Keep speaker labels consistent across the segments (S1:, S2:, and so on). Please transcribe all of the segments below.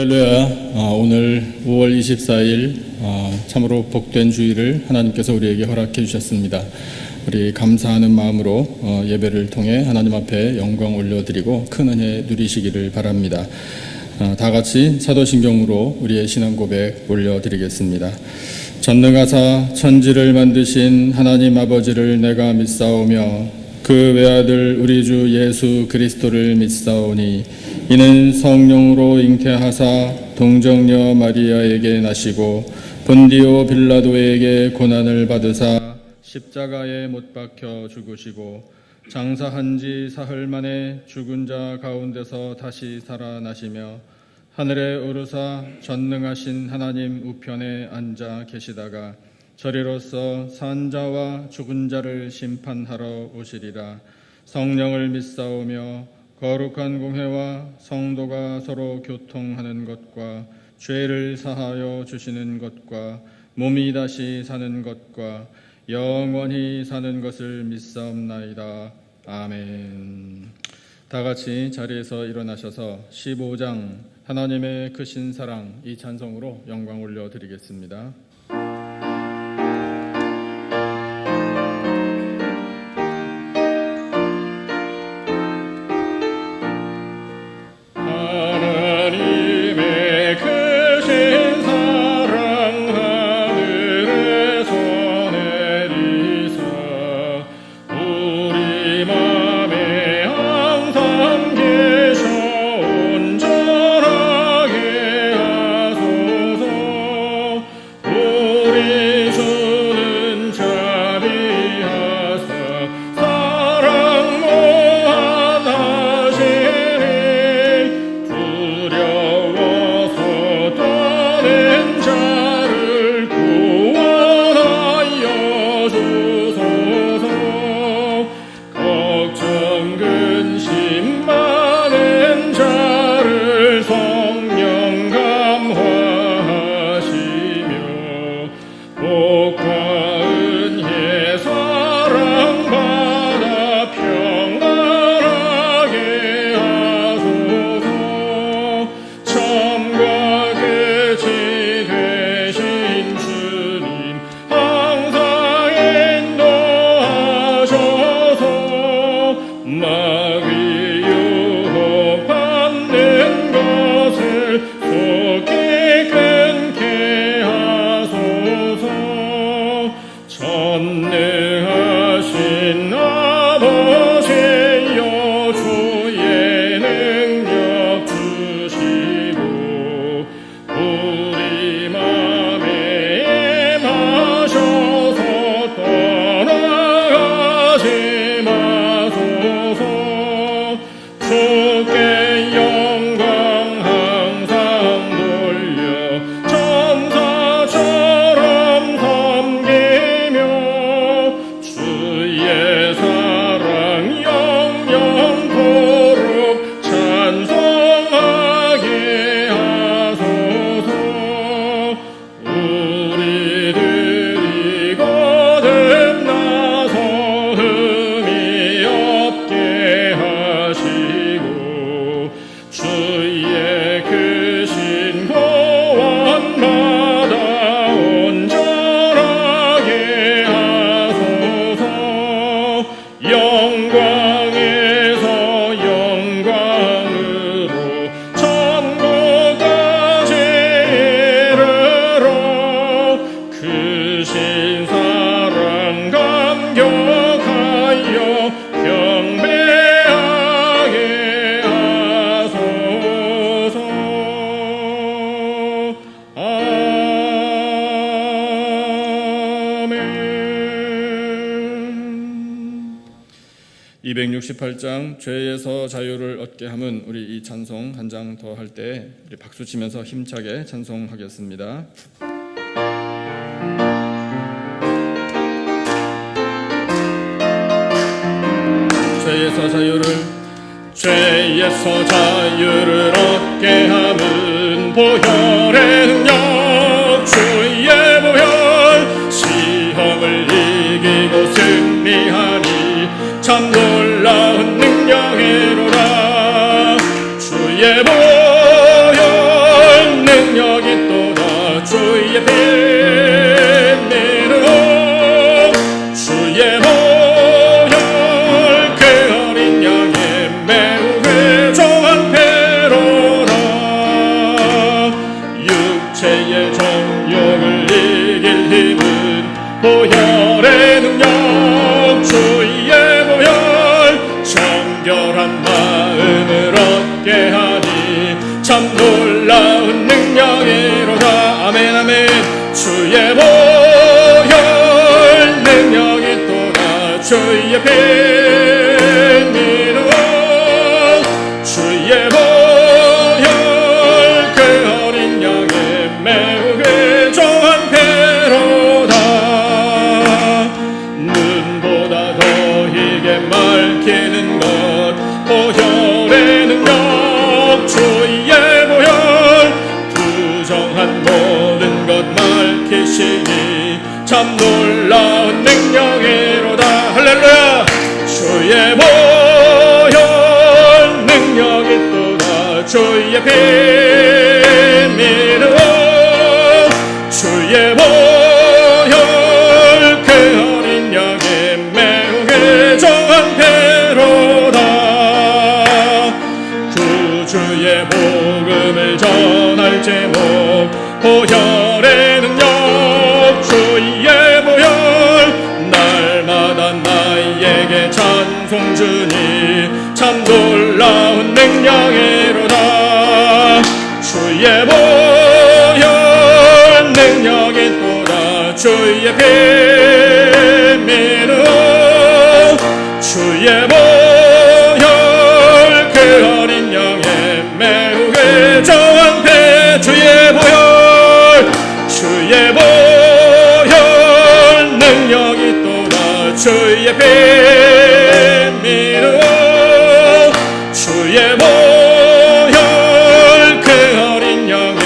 S1: 할렐루야. 오늘 5월 24일 참으로 복된 주일을 하나님께서 우리에게 허락해 주셨습니다. 우리 감사하는 마음으로 예배를 통해 하나님 앞에 영광 올려드리고 큰 은혜 누리시기를 바랍니다. 다 같이 사도신경으로 우리의 신앙 고백 올려드리겠습니다. 전능하사 천지를 만드신 하나님 아버지를 내가 믿사오며 그 외아들 우리 주 예수 그리스도를 믿사오니 이는 성령으로 잉태하사 동정녀 마리아에게 나시고 본디오 빌라도에게 고난을 받으사 십자가에 못 박혀 죽으시고 장사한 지 사흘 만에 죽은 자 가운데서 다시 살아나시며 하늘에 오르사 전능하신 하나님 우편에 앉아 계시다가 저리로서 산 자와 죽은 자를 심판하러 오시리라. 성령을 믿사오며 거룩한 공회와 성도가 서로 교통하는 것과 죄를 사하여 주시는 것과 몸이 다시 사는 것과 영원히 사는 것을 믿사옵나이다. 아멘. 다 같이 자리에서 일어나셔서 15장 하나님의 크신 사랑 이 찬송으로 영광 올려드리겠습니다. 죄에서 자유를 얻게 함은 우리 이 찬송 한 장 더 할 때 우리 박수 치면서 힘차게 찬송하겠습니다. 죄에서 자유를 얻게 함은 보혈의 능력 주의 보혈 시험을 이기고 승리하니 참 놀라운 능력이로다. 주의 보혈 보혈의 능력 주의 보혈 정결한 마음을 얻게 하니 참 놀라운 능력이로다. 아멘 아멘. 주의 보혈 능력이 또다. 주의 피 믿음 주의 보혈 그 어린 양의 매우 귀중한 피로다. 눈보다 더 희게 밝히는 것 보혈의 능력 주의 보혈 부정한 모든 것 밝히시니 참 놀라운 능력이로다. 할렐루야. 주의 보혈 능력이 또다. 주의 피 믿음 주의 보혈 그 어린 양의 매우 귀중한 피로다. 구주의 복음을 전할 제목 보혈의 능력 주의 보혈 날마다 나에게 찬송 주니 참 놀라운 능력이로다. 주의 보혈 능력이 또다. 주의 피 믿음 주의 보혈 그 어린 양의 매우 귀중한 피 주의 보혈 주의 보혈 능력이 또다. 주의 피 믿음 주의 보혈 그 어린 양의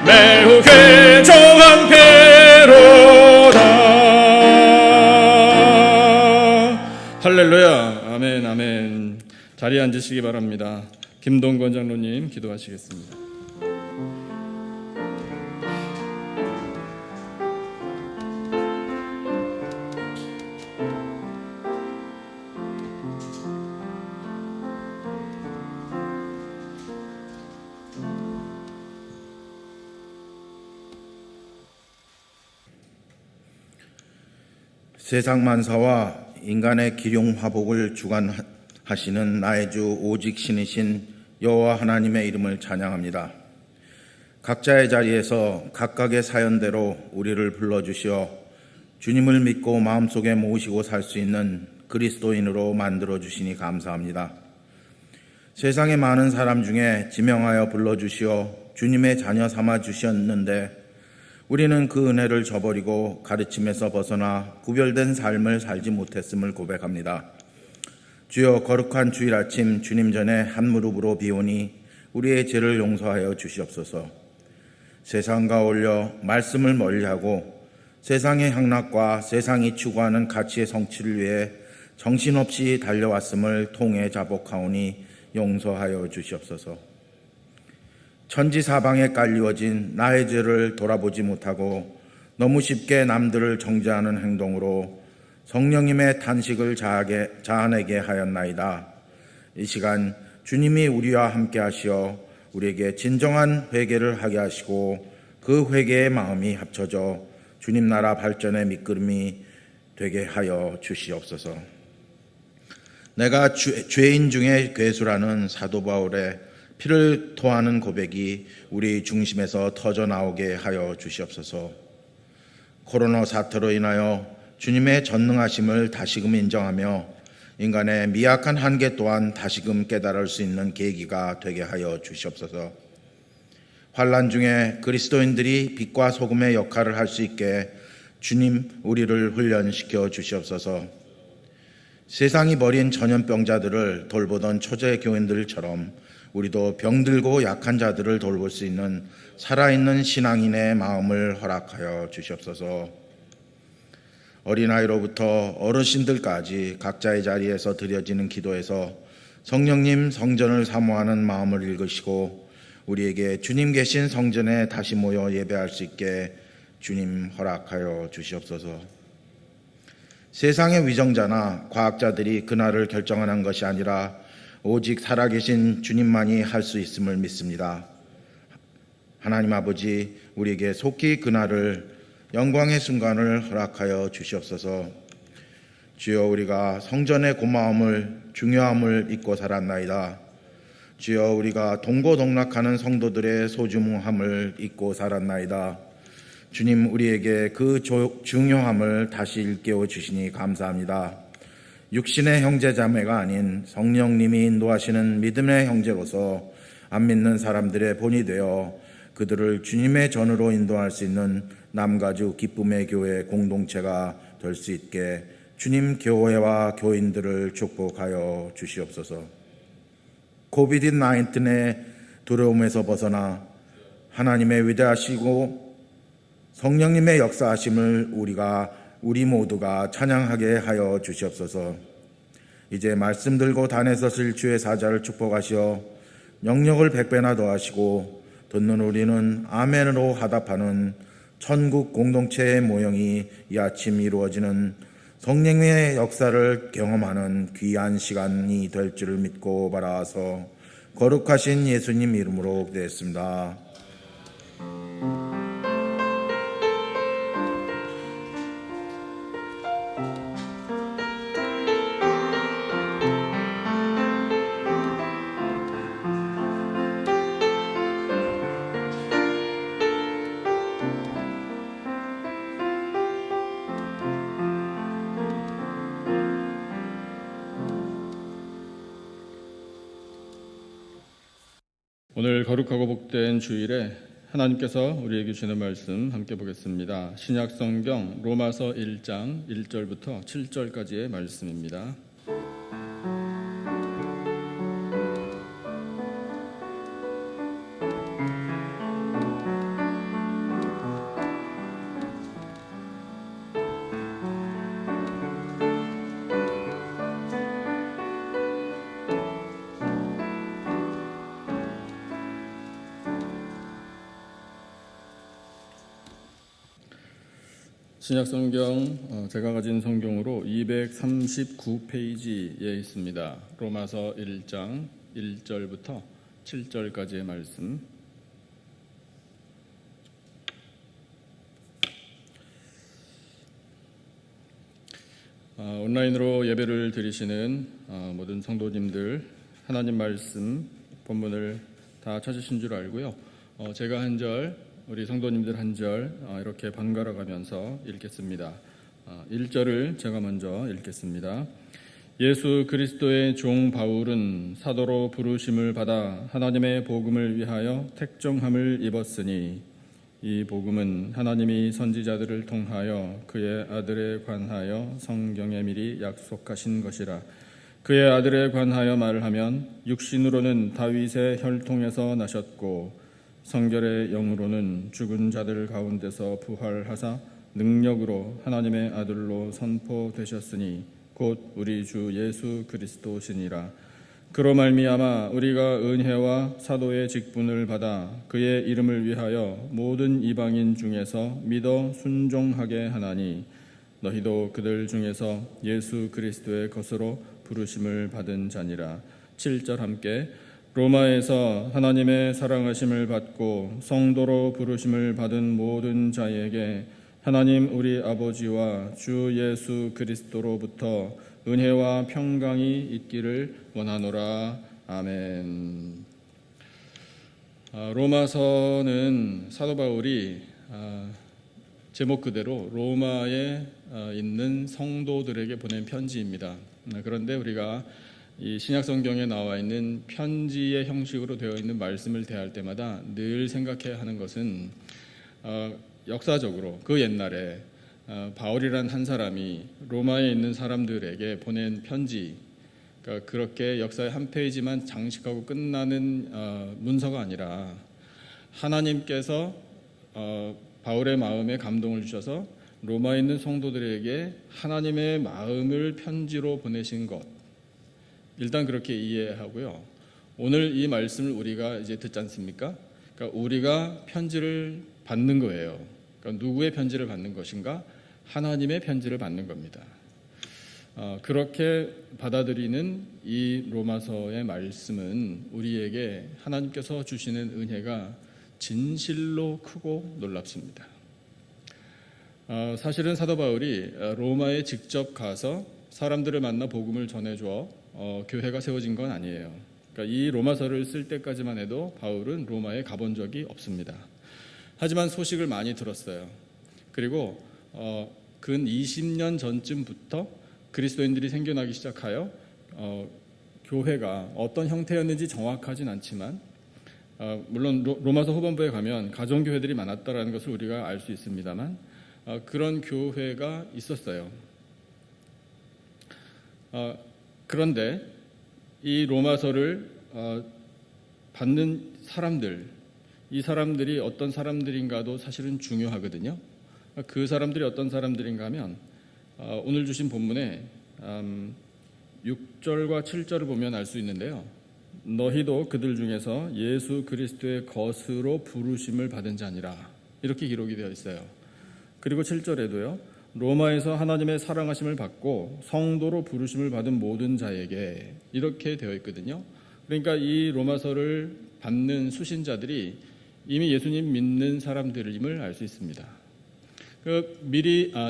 S1: 매우 귀중한 피로다. 할렐루야. 아멘 아멘. 자리에 앉으시기 바랍니다. 김동건 장로님 기도하시겠습니다.
S2: 세상 만사와 인간의 기륭 화복을 주관하시는 나의 주 오직 신이신 여호와 하나님의 이름을 찬양합니다. 각자의 자리에서 각각의 사연대로 우리를 불러주시어 주님을 믿고 마음속에 모시고 살 수 있는 그리스도인으로 만들어주시니 감사합니다. 세상의 많은 사람 중에 지명하여 불러주시어 주님의 자녀 삼아 주셨는데 우리는 그 은혜를 저버리고 가르침에서 벗어나 구별된 삶을 살지 못했음을 고백합니다. 주여, 거룩한 주일 아침 주님 전에 한 무릎으로 비오니 우리의 죄를 용서하여 주시옵소서. 세상과 어울려 말씀을 멀리하고 세상의 향락과 세상이 추구하는 가치의 성취를 위해 정신없이 달려왔음을 통해 자복하오니 용서하여 주시옵소서. 천지사방에 깔리워진 나의 죄를 돌아보지 못하고 너무 쉽게 남들을 정죄하는 행동으로 성령님의 탄식을 자아내게 하였나이다. 이 시간 주님이 우리와 함께 하시어 우리에게 진정한 회개를 하게 하시고 그 회개의 마음이 합쳐져 주님 나라 발전의 밑거름이 되게 하여 주시옵소서. 내가 죄인 중에 괴수라는 사도 바울의 피를 토하는 고백이 우리 중심에서 터져나오게 하여 주시옵소서. 코로나 사태로 인하여 주님의 전능하심을 다시금 인정하며 인간의 미약한 한계 또한 다시금 깨달을 수 있는 계기가 되게 하여 주시옵소서. 환난 중에 그리스도인들이 빛과 소금의 역할을 할 수 있게 주님 우리를 훈련시켜 주시옵소서. 세상이 버린 전염병자들을 돌보던 초대 교인들처럼 우리도 병들고 약한 자들을 돌볼 수 있는 살아있는 신앙인의 마음을 허락하여 주시옵소서. 어린아이로부터 어르신들까지 각자의 자리에서 드려지는 기도에서 성령님 성전을 사모하는 마음을 읽으시고 우리에게 주님 계신 성전에 다시 모여 예배할 수 있게 주님 허락하여 주시옵소서. 세상의 위정자나 과학자들이 그날을 결정하는 것이 아니라 오직 살아계신 주님만이 할 수 있음을 믿습니다. 하나님 아버지, 우리에게 속히 그날을 영광의 순간을 허락하여 주시옵소서. 주여, 우리가 성전의 고마움을 중요함을 잊고 살았나이다. 주여, 우리가 동고동락하는 성도들의 소중함을 잊고 살았나이다. 주님, 우리에게 그 중요함을 다시 일깨워 주시니 감사합니다. 육신의 형제자매가 아닌 성령님이 인도하시는 믿음의 형제로서 안 믿는 사람들의 본이 되어 그들을 주님의 전으로 인도할 수 있는 남가주 기쁨의 교회 공동체가 될 수 있게 주님, 교회와 교인들을 축복하여 주시옵소서. 코비드-19의 두려움에서 벗어나 하나님의 위대하시고 성령님의 역사하심을 우리 모두가 찬양하게 하여 주시옵소서. 이제 말씀 들고 단에 서실 주의 사자를 축복하시어 영력을 100배나 더하시고 듣는 우리는 아멘으로 화답하는 천국 공동체의 모형이 이 아침 이루어지는 성령의 역사를 경험하는 귀한 시간이 될 줄을 믿고 바라서 거룩하신 예수님 이름으로 기도했습니다.
S1: 오늘 거룩하고 복된 주일에 하나님께서 우리에게 주시는 말씀 함께 보겠습니다. 신약 성경 로마서 1장 1절부터 7절까지의 말씀입니다. 신약 성경 제가 가진 성경으로 239페이지에 있습니다. 로마서 1장 1절부터 7절까지의 말씀. 온라인으로 예배를 드리시는 모든 성도님들, 하나님 말씀 본문을 다 찾으신 줄 알고요. 제가 한 절, 우리 성도님들 한 절 이렇게 번갈아 가면서 읽겠습니다. 1절을 제가 먼저 읽겠습니다. 예수 그리스도의 종 바울은 사도로 부르심을 받아 하나님의 복음을 위하여 택정함을 입었으니 이 복음은 하나님이 선지자들을 통하여 그의 아들에 관하여 성경에 미리 약속하신 것이라. 그의 아들에 관하여 말을 하면 육신으로는 다윗의 혈통에서 나셨고 성결의 영으로는 죽은 자들 가운데서 부활하사 능력으로 하나님의 아들로 선포되셨으니 곧 우리 주 예수 그리스도시니라. 그로 말미암아 우리가 은혜와 사도의 직분을 받아 그의 이름을 위하여 모든 이방인 중에서 믿어 순종하게 하나니 너희도 그들 중에서 예수 그리스도의 것으로 부르심을 받은 자니라. 7절 함께. 로마에서 하나님의 사랑하심을 받고 성도로 부르심을 받은 모든 자에게 하나님 우리 아버지와 주 예수 그리스도로부터 은혜와 평강이 있기를 원하노라. 아멘. 로마서는 사도 바울이 제목 그대로 로마에 있는 성도들에게 보낸 편지입니다. 그런데 우리가 이 신약 성경에 나와 있는 편지의 형식으로 되어 있는 말씀을 대할 때마다 늘 생각해야 하는 것은 역사적으로 그 옛날에 바울이란 한 사람이 로마에 있는 사람들에게 보낸 편지, 그러니까 그렇게 역사의 한 페이지만 장식하고 끝나는 문서가 아니라 하나님께서 바울의 마음에 감동을 주셔서 로마에 있는 성도들에게 하나님의 마음을 편지로 보내신 것, 일단 그렇게 이해하고요. 오늘 이 말씀을 우리가 이제 듣지 않습니까? 그러니까 우리가 편지를 받는 거예요. 그러니까 누구의 편지를 받는 것인가? 하나님의 편지를 받는 겁니다. 그렇게 받아들이는 이 로마서의 말씀은 우리에게 하나님께서 주시는 은혜가 진실로 크고 놀랍습니다. 사실은 사도 바울이 로마에 직접 가서 사람들을 만나 복음을 전해줘 교회가 세워진 건 아니에요. 그러니까 이 로마서를 쓸 때까지만 해도 바울은 로마에 가본 적이 없습니다. 하지만 소식을 많이 들었어요. 그리고 근 20년 전쯤부터 그리스도인들이 생겨나기 시작하여 교회가 어떤 형태였는지 정확하진 않지만 물론 로마서 후반부에 가면 가정교회들이 많았다라는 것을 우리가 알 수 있습니다만 그런 교회가 있었어요. 그런데 이 로마서를 받는 사람들, 이 사람들이 어떤 사람들인가도 사실은 중요하거든요. 그 사람들이 어떤 사람들인가 하면 오늘 주신 본문에 6절과 7절을 보면 알 수 있는데요. 너희도 그들 중에서 예수 그리스도의 것으로 부르심을 받은 자니라, 이렇게 기록이 되어 있어요. 그리고 7절에도요. 로마에서 하나님의 사랑하심을 받고 성도로 부르심을 받은 모든 자에게, 이렇게 되어 있거든요. 그러니까 이 로마서를 받는 수신자들이 이미 예수님 믿는 사람들임을 알 수 있습니다.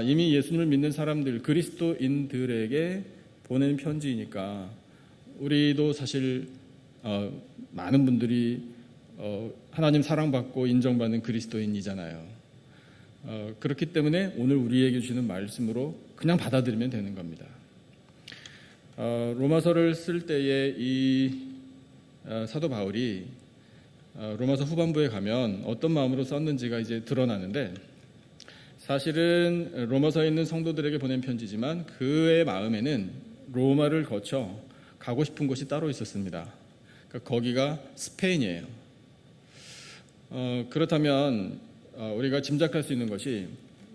S1: 이미 예수님을 믿는 사람들, 그리스도인들에게 보낸 편지이니까 우리도 사실 많은 분들이 하나님 사랑받고 인정받는 그리스도인이잖아요. 그렇기 때문에 오늘 우리에게 주시는 말씀으로 그냥 받아들이면 되는 겁니다. 로마서를 쓸 때에 이 사도 바울이 로마서 후반부에 가면 어떤 마음으로 썼는지가 이제 드러나는데, 사실은 로마서에 있는 성도들에게 보낸 편지지만 그의 마음에는 로마를 거쳐 가고 싶은 곳이 따로 있었습니다. 그러니까 거기가 스페인이에요. 그렇다면 우리가 짐작할 수 있는 것이,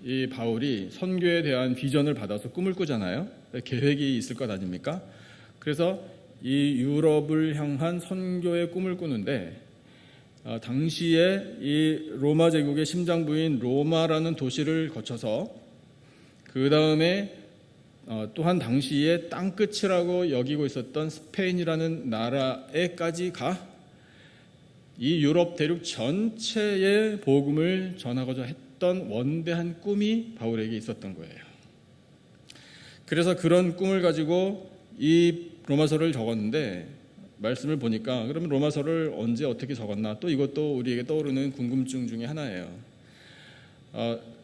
S1: 이 바울이 선교에 대한 비전을 받아서 꿈을 꾸잖아요. 계획이 있을 것 아닙니까? 그래서 이 유럽을 향한 선교의 꿈을 꾸는데, 당시에 이 로마 제국의 심장부인 로마라는 도시를 거쳐서 그 다음에 또한 당시에 땅끝이라고 여기고 있었던 스페인이라는 나라에까지 가 이 유럽 대륙 전체의 복음을 전하고자 했던 원대한 꿈이 바울에게 있었던 거예요. 그래서 그런 꿈을 가지고 이 로마서를 적었는데, 말씀을 보니까 그러면 로마서를 언제 어떻게 적었나, 또 이것도 우리에게 떠오르는 궁금증 중에 하나예요.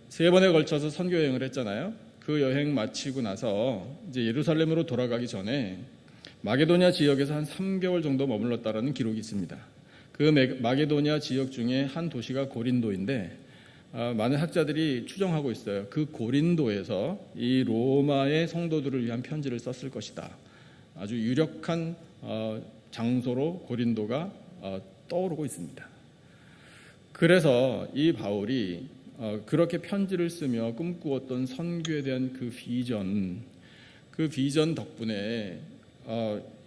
S1: 3번에 걸쳐서 선교 여행을 했잖아요. 그 여행 마치고 나서 이제 예루살렘으로 돌아가기 전에 마게도냐 지역에서 한 3개월 정도 머물렀다라는 기록이 있습니다. 그 마게도냐 지역 중에 한 도시가 고린도인데, 많은 학자들이 추정하고 있어요. 그 고린도에서 이 로마의 성도들을 위한 편지를 썼을 것이다. 아주 유력한 장소로 고린도가 떠오르고 있습니다. 그래서 이 바울이 그렇게 편지를 쓰며 꿈꾸었던 선교에 대한 그 비전 덕분에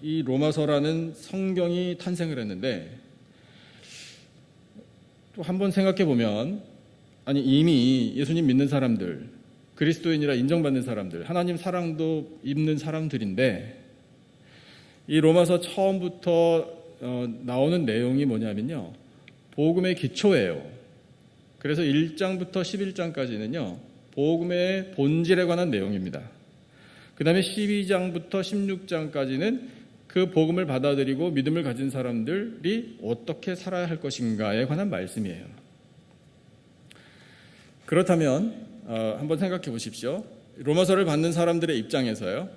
S1: 이 로마서라는 성경이 탄생을 했는데, 또 한번 생각해 보면, 아니 이미 예수님 믿는 사람들, 그리스도인이라 인정받는 사람들, 하나님 사랑도 입는 사람들인데, 이 로마서 처음부터 나오는 내용이 뭐냐면요, 복음의 기초예요. 그래서 1장부터 11장까지는요 복음의 본질에 관한 내용입니다. 그 다음에 12장부터 16장까지는 그 복음을 받아들이고 믿음을 가진 사람들이 어떻게 살아야 할 것인가에 관한 말씀이에요. 그렇다면 한번 생각해 보십시오. 로마서를 받는 사람들의 입장에서요,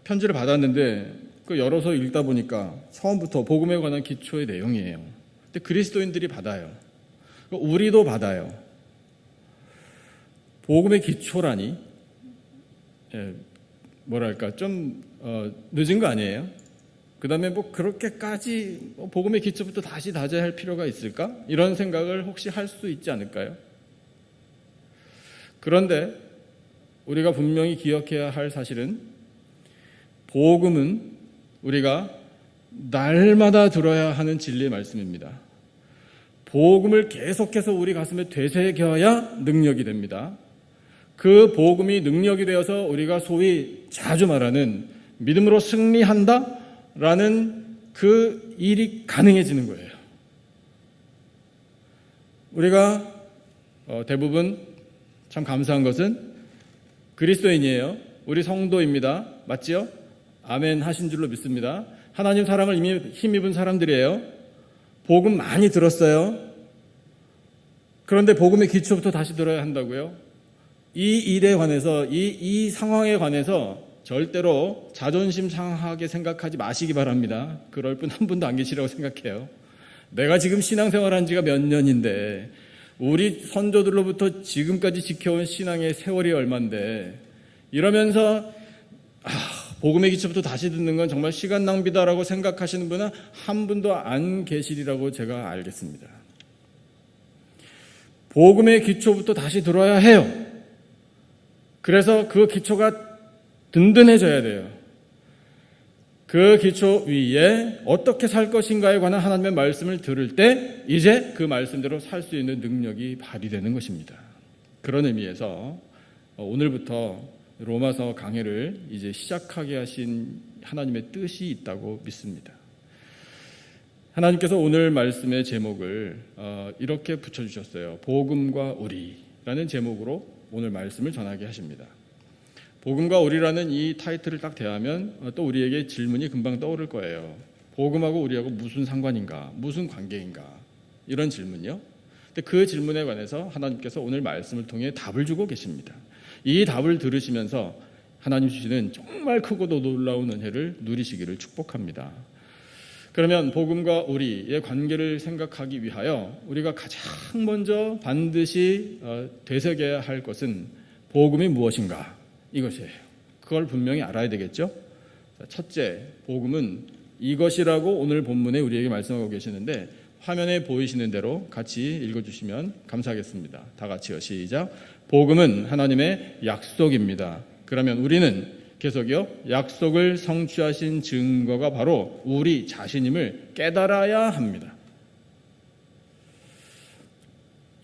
S1: 편지를 받았는데 그 열어서 읽다 보니까 처음부터 복음에 관한 기초의 내용이에요. 근데 그리스도인들이 받아요. 우리도 받아요. 복음의 기초라니, 뭐랄까 좀 늦은 거 아니에요? 그 다음에 뭐 그렇게까지 복음의 기초부터 다시 다져야 할 필요가 있을까? 이런 생각을 혹시 할 수 있지 않을까요? 그런데 우리가 분명히 기억해야 할 사실은, 복음은 우리가 날마다 들어야 하는 진리의 말씀입니다. 복음을 계속해서 우리 가슴에 되새겨야 능력이 됩니다. 그 복음이 능력이 되어서 우리가 소위 자주 말하는 믿음으로 승리한다라는 그 일이 가능해지는 거예요. 우리가 대부분 참 감사한 것은 그리스도인이에요. 우리 성도입니다. 맞지요? 아멘 하신 줄로 믿습니다. 하나님 사랑을 이미 힘입은 사람들이에요. 복음 많이 들었어요. 그런데 복음의 기초부터 다시 들어야 한다고요? 이 일에 관해서, 이 상황에 관해서 절대로 자존심 상하게 생각하지 마시기 바랍니다. 그럴 분 한 분도 안 계시라고 생각해요. 내가 지금 신앙생활한 지가 몇 년인데, 우리 선조들로부터 지금까지 지켜온 신앙의 세월이 얼만데, 이러면서 복음의 기초부터 다시 듣는 건 정말 시간 낭비다라고 생각하시는 분은 한 분도 안 계시리라고 제가 알겠습니다. 복음의 기초부터 다시 들어야 해요. 그래서 그 기초가 든든해져야 돼요. 그 기초 위에 어떻게 살 것인가에 관한 하나님의 말씀을 들을 때 이제 그 말씀대로 살 수 있는 능력이 발휘되는 것입니다. 그런 의미에서 오늘부터 로마서 강해를 이제 시작하게 하신 하나님의 뜻이 있다고 믿습니다. 하나님께서 오늘 말씀의 제목을 이렇게 붙여주셨어요. 복음과 우리라는 제목으로 오늘 말씀을 전하게 하십니다. 복음과 우리라는 이 타이틀을 딱 대하면 또 우리에게 질문이 금방 떠오를 거예요. 복음하고 우리하고 무슨 상관인가? 무슨 관계인가? 이런 질문이요. 근데 그 질문에 관해서 하나님께서 오늘 말씀을 통해 답을 주고 계십니다. 이 답을 들으시면서 하나님 주시는 정말 크고도 놀라운 은혜를 누리시기를 축복합니다. 그러면 복음과 우리의 관계를 생각하기 위하여 우리가 가장 먼저 반드시 되새겨야 할 것은 복음이 무엇인가? 이것이에요. 그걸 분명히 알아야 되겠죠? 첫째, 복음은 이것이라고 오늘 본문에 우리에게 말씀하고 계시는데 화면에 보이시는 대로 같이 읽어주시면 감사하겠습니다. 다 같이요. 시작. 복음은 하나님의 약속입니다. 그러면 우리는 계속요. 약속을 성취하신 증거가 바로 우리 자신임을 깨달아야 합니다.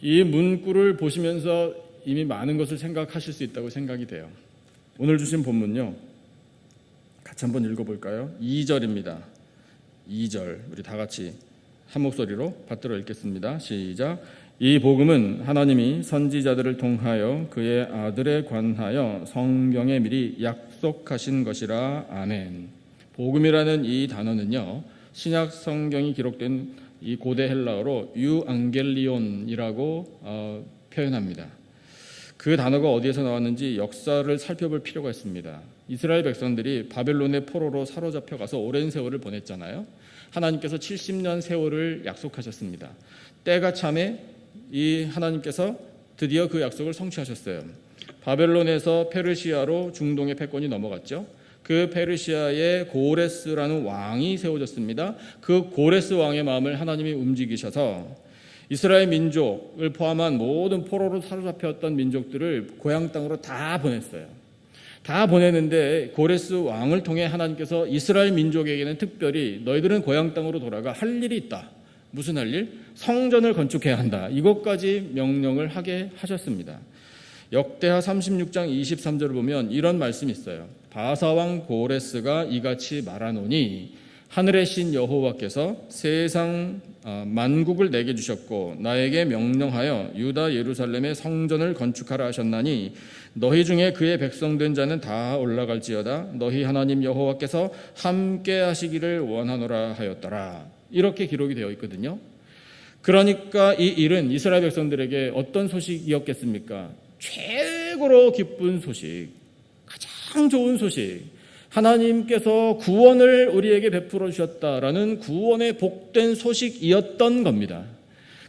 S1: 이 문구를 보시면서 이미 많은 것을 생각하실 수 있다고 생각이 돼요. 오늘 주신 본문요. 같이 한번 읽어볼까요? 2절입니다. 2절 우리 다 같이 한 목소리로 받들어 읽겠습니다. 시작. 이 복음은 하나님이 선지자들을 통하여 그의 아들에 관하여 성경에 미리 약속하신 것이라. 아멘. 복음이라는 이 단어는요. 신약 성경이 기록된 이 고대 헬라어로 유앙겔리온이라고 표현합니다. 그 단어가 어디에서 나왔는지 역사를 살펴볼 필요가 있습니다. 이스라엘 백성들이 바벨론의 포로로 사로잡혀 가서 오랜 세월을 보냈잖아요. 하나님께서 70년 세월을 약속하셨습니다. 때가 참에 이 하나님께서 드디어 그 약속을 성취하셨어요. 바벨론에서 페르시아로 중동의 패권이 넘어갔죠. 그 페르시아에 고레스라는 왕이 세워졌습니다. 그 고레스 왕의 마음을 하나님이 움직이셔서 이스라엘 민족을 포함한 모든 포로로 사로잡혔던 민족들을 고향 땅으로 다 보냈어요. 다 보내는데 고레스 왕을 통해 하나님께서 이스라엘 민족에게는 특별히 너희들은 고향 땅으로 돌아가 할 일이 있다. 무슨 할 일? 성전을 건축해야 한다. 이것까지 명령을 하게 하셨습니다. 역대하 36장 23절을 보면 이런 말씀이 있어요. 바사왕 고레스가 이같이 말하노니 하늘의 신 여호와께서 세상 만국을 내게 주셨고 나에게 명령하여 유다 예루살렘의 성전을 건축하라 하셨나니 너희 중에 그의 백성된 자는 다 올라갈지어다. 너희 하나님 여호와께서 함께 하시기를 원하노라 하였더라. 이렇게 기록이 되어 있거든요. 그러니까 이 일은 이스라엘 백성들에게 어떤 소식이었겠습니까? 최고로 기쁜 소식, 가장 좋은 소식, 하나님께서 구원을 우리에게 베풀어 주셨다라는 구원의 복된 소식이었던 겁니다.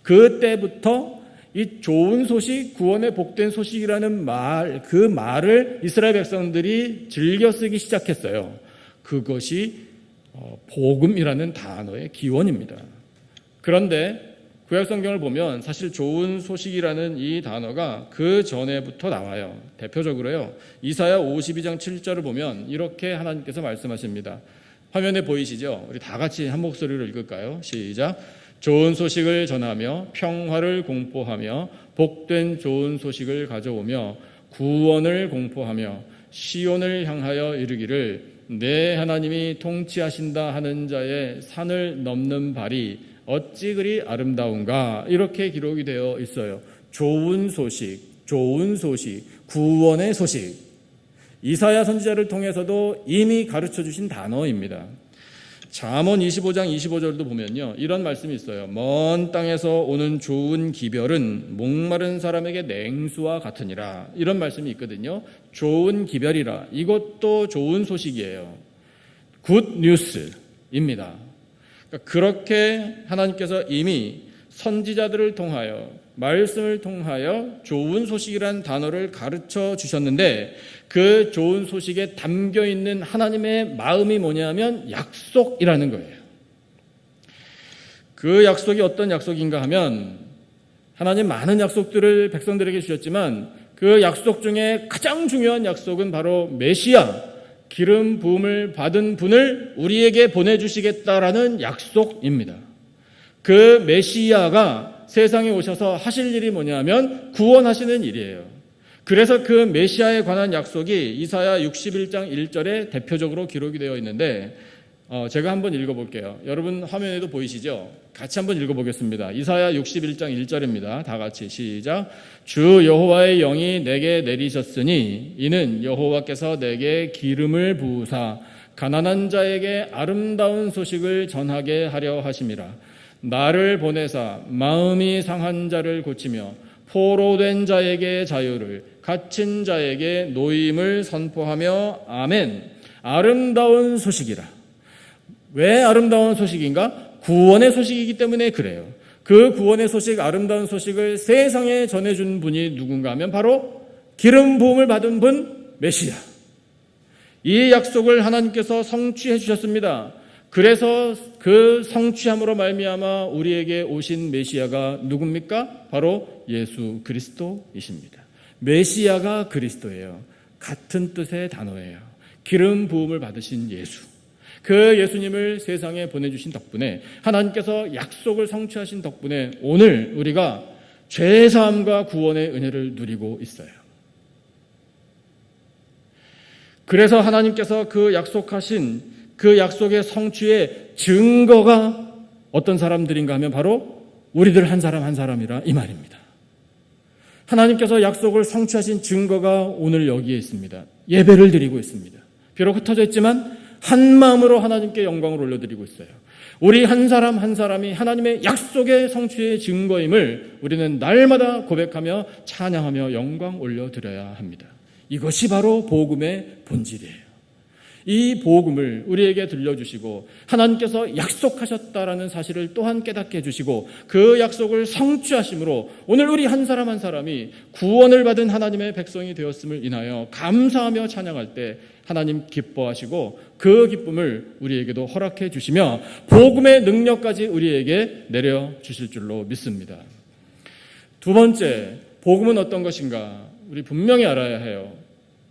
S1: 그때부터 이 좋은 소식, 구원의 복된 소식이라는 말, 그 말을 이스라엘 백성들이 즐겨 쓰기 시작했어요. 그것이 복음이라는 단어의 기원입니다. 그런데 구약성경을 보면 사실 좋은 소식이라는 이 단어가 그 전에부터 나와요. 대표적으로요. 이사야 52장 7절을 보면 이렇게 하나님께서 말씀하십니다. 화면에 보이시죠? 우리 다 같이 한 목소리로 읽을까요? 시작. 좋은 소식을 전하며 평화를 공포하며 복된 좋은 소식을 가져오며 구원을 공포하며 시온을 향하여 이르기를 내 하나님이 통치하신다 하는 자의 산을 넘는 발이 어찌 그리 아름다운가. 이렇게 기록이 되어 있어요. 좋은 소식, 좋은 소식, 구원의 소식, 이사야 선지자를 통해서도 이미 가르쳐 주신 단어입니다. 잠언 25장 25절도 보면요, 이런 말씀이 있어요. 먼 땅에서 오는 좋은 기별은 목마른 사람에게 냉수와 같으니라. 이런 말씀이 있거든요. 좋은 기별이라. 이것도 좋은 소식이에요. 굿 뉴스입니다. 그러니까 그렇게 하나님께서 이미 선지자들을 통하여, 말씀을 통하여 좋은 소식이라는 단어를 가르쳐 주셨는데, 그 좋은 소식에 담겨 있는 하나님의 마음이 뭐냐면 약속이라는 거예요. 그 약속이 어떤 약속인가 하면, 하나님 많은 약속들을 백성들에게 주셨지만 그 약속 중에 가장 중요한 약속은 바로 메시아, 기름 부음을 받은 분을 우리에게 보내주시겠다라는 약속입니다. 그 메시아가 세상에 오셔서 하실 일이 뭐냐면 구원하시는 일이에요. 그래서 그 메시아에 관한 약속이 이사야 61장 1절에 대표적으로 기록이 되어 있는데, 제가 한번 읽어볼게요. 여러분 화면에도 보이시죠? 같이 한번 읽어보겠습니다. 이사야 61장 1절입니다. 다 같이 시작. 주 여호와의 영이 내게 내리셨으니 이는 여호와께서 내게 기름을 부으사 가난한 자에게 아름다운 소식을 전하게 하려 하심이라. 나를 보내사 마음이 상한 자를 고치며 포로된 자에게 자유를, 갇힌 자에게 노임을 선포하며 아멘. 아름다운 소식이라. 왜 아름다운 소식인가? 구원의 소식이기 때문에 그래요. 그 구원의 소식, 아름다운 소식을 세상에 전해준 분이 누군가 하면 바로 기름 부음을 받은 분, 메시아. 이 약속을 하나님께서 성취해 주셨습니다. 그래서 그 성취함으로 말미암아 우리에게 오신 메시아가 누굽니까? 바로 예수 그리스도이십니다. 메시아가 그리스도예요. 같은 뜻의 단어예요. 기름 부음을 받으신 예수. 그 예수님을 세상에 보내주신 덕분에, 하나님께서 약속을 성취하신 덕분에 오늘 우리가 죄사함과 구원의 은혜를 누리고 있어요. 그래서 하나님께서 그 약속하신 그 약속의 성취의 증거가 어떤 사람들인가 하면 바로 우리들 한 사람 한 사람이라 이 말입니다. 하나님께서 약속을 성취하신 증거가 오늘 여기에 있습니다. 예배를 드리고 있습니다. 비록 흩어져 있지만 한 마음으로 하나님께 영광을 올려드리고 있어요. 우리 한 사람 한 사람이 하나님의 약속의 성취의 증거임을 우리는 날마다 고백하며 찬양하며 영광 올려드려야 합니다. 이것이 바로 복음의 본질이에요. 이 복음을 우리에게 들려주시고 하나님께서 약속하셨다라는 사실을 또한 깨닫게 해주시고 그 약속을 성취하심으로 오늘 우리 한 사람 한 사람이 구원을 받은 하나님의 백성이 되었음을 인하여 감사하며 찬양할 때 하나님 기뻐하시고 그 기쁨을 우리에게도 허락해 주시며 복음의 능력까지 우리에게 내려주실 줄로 믿습니다. 두 번째, 복음은 어떤 것인가? 우리 분명히 알아야 해요.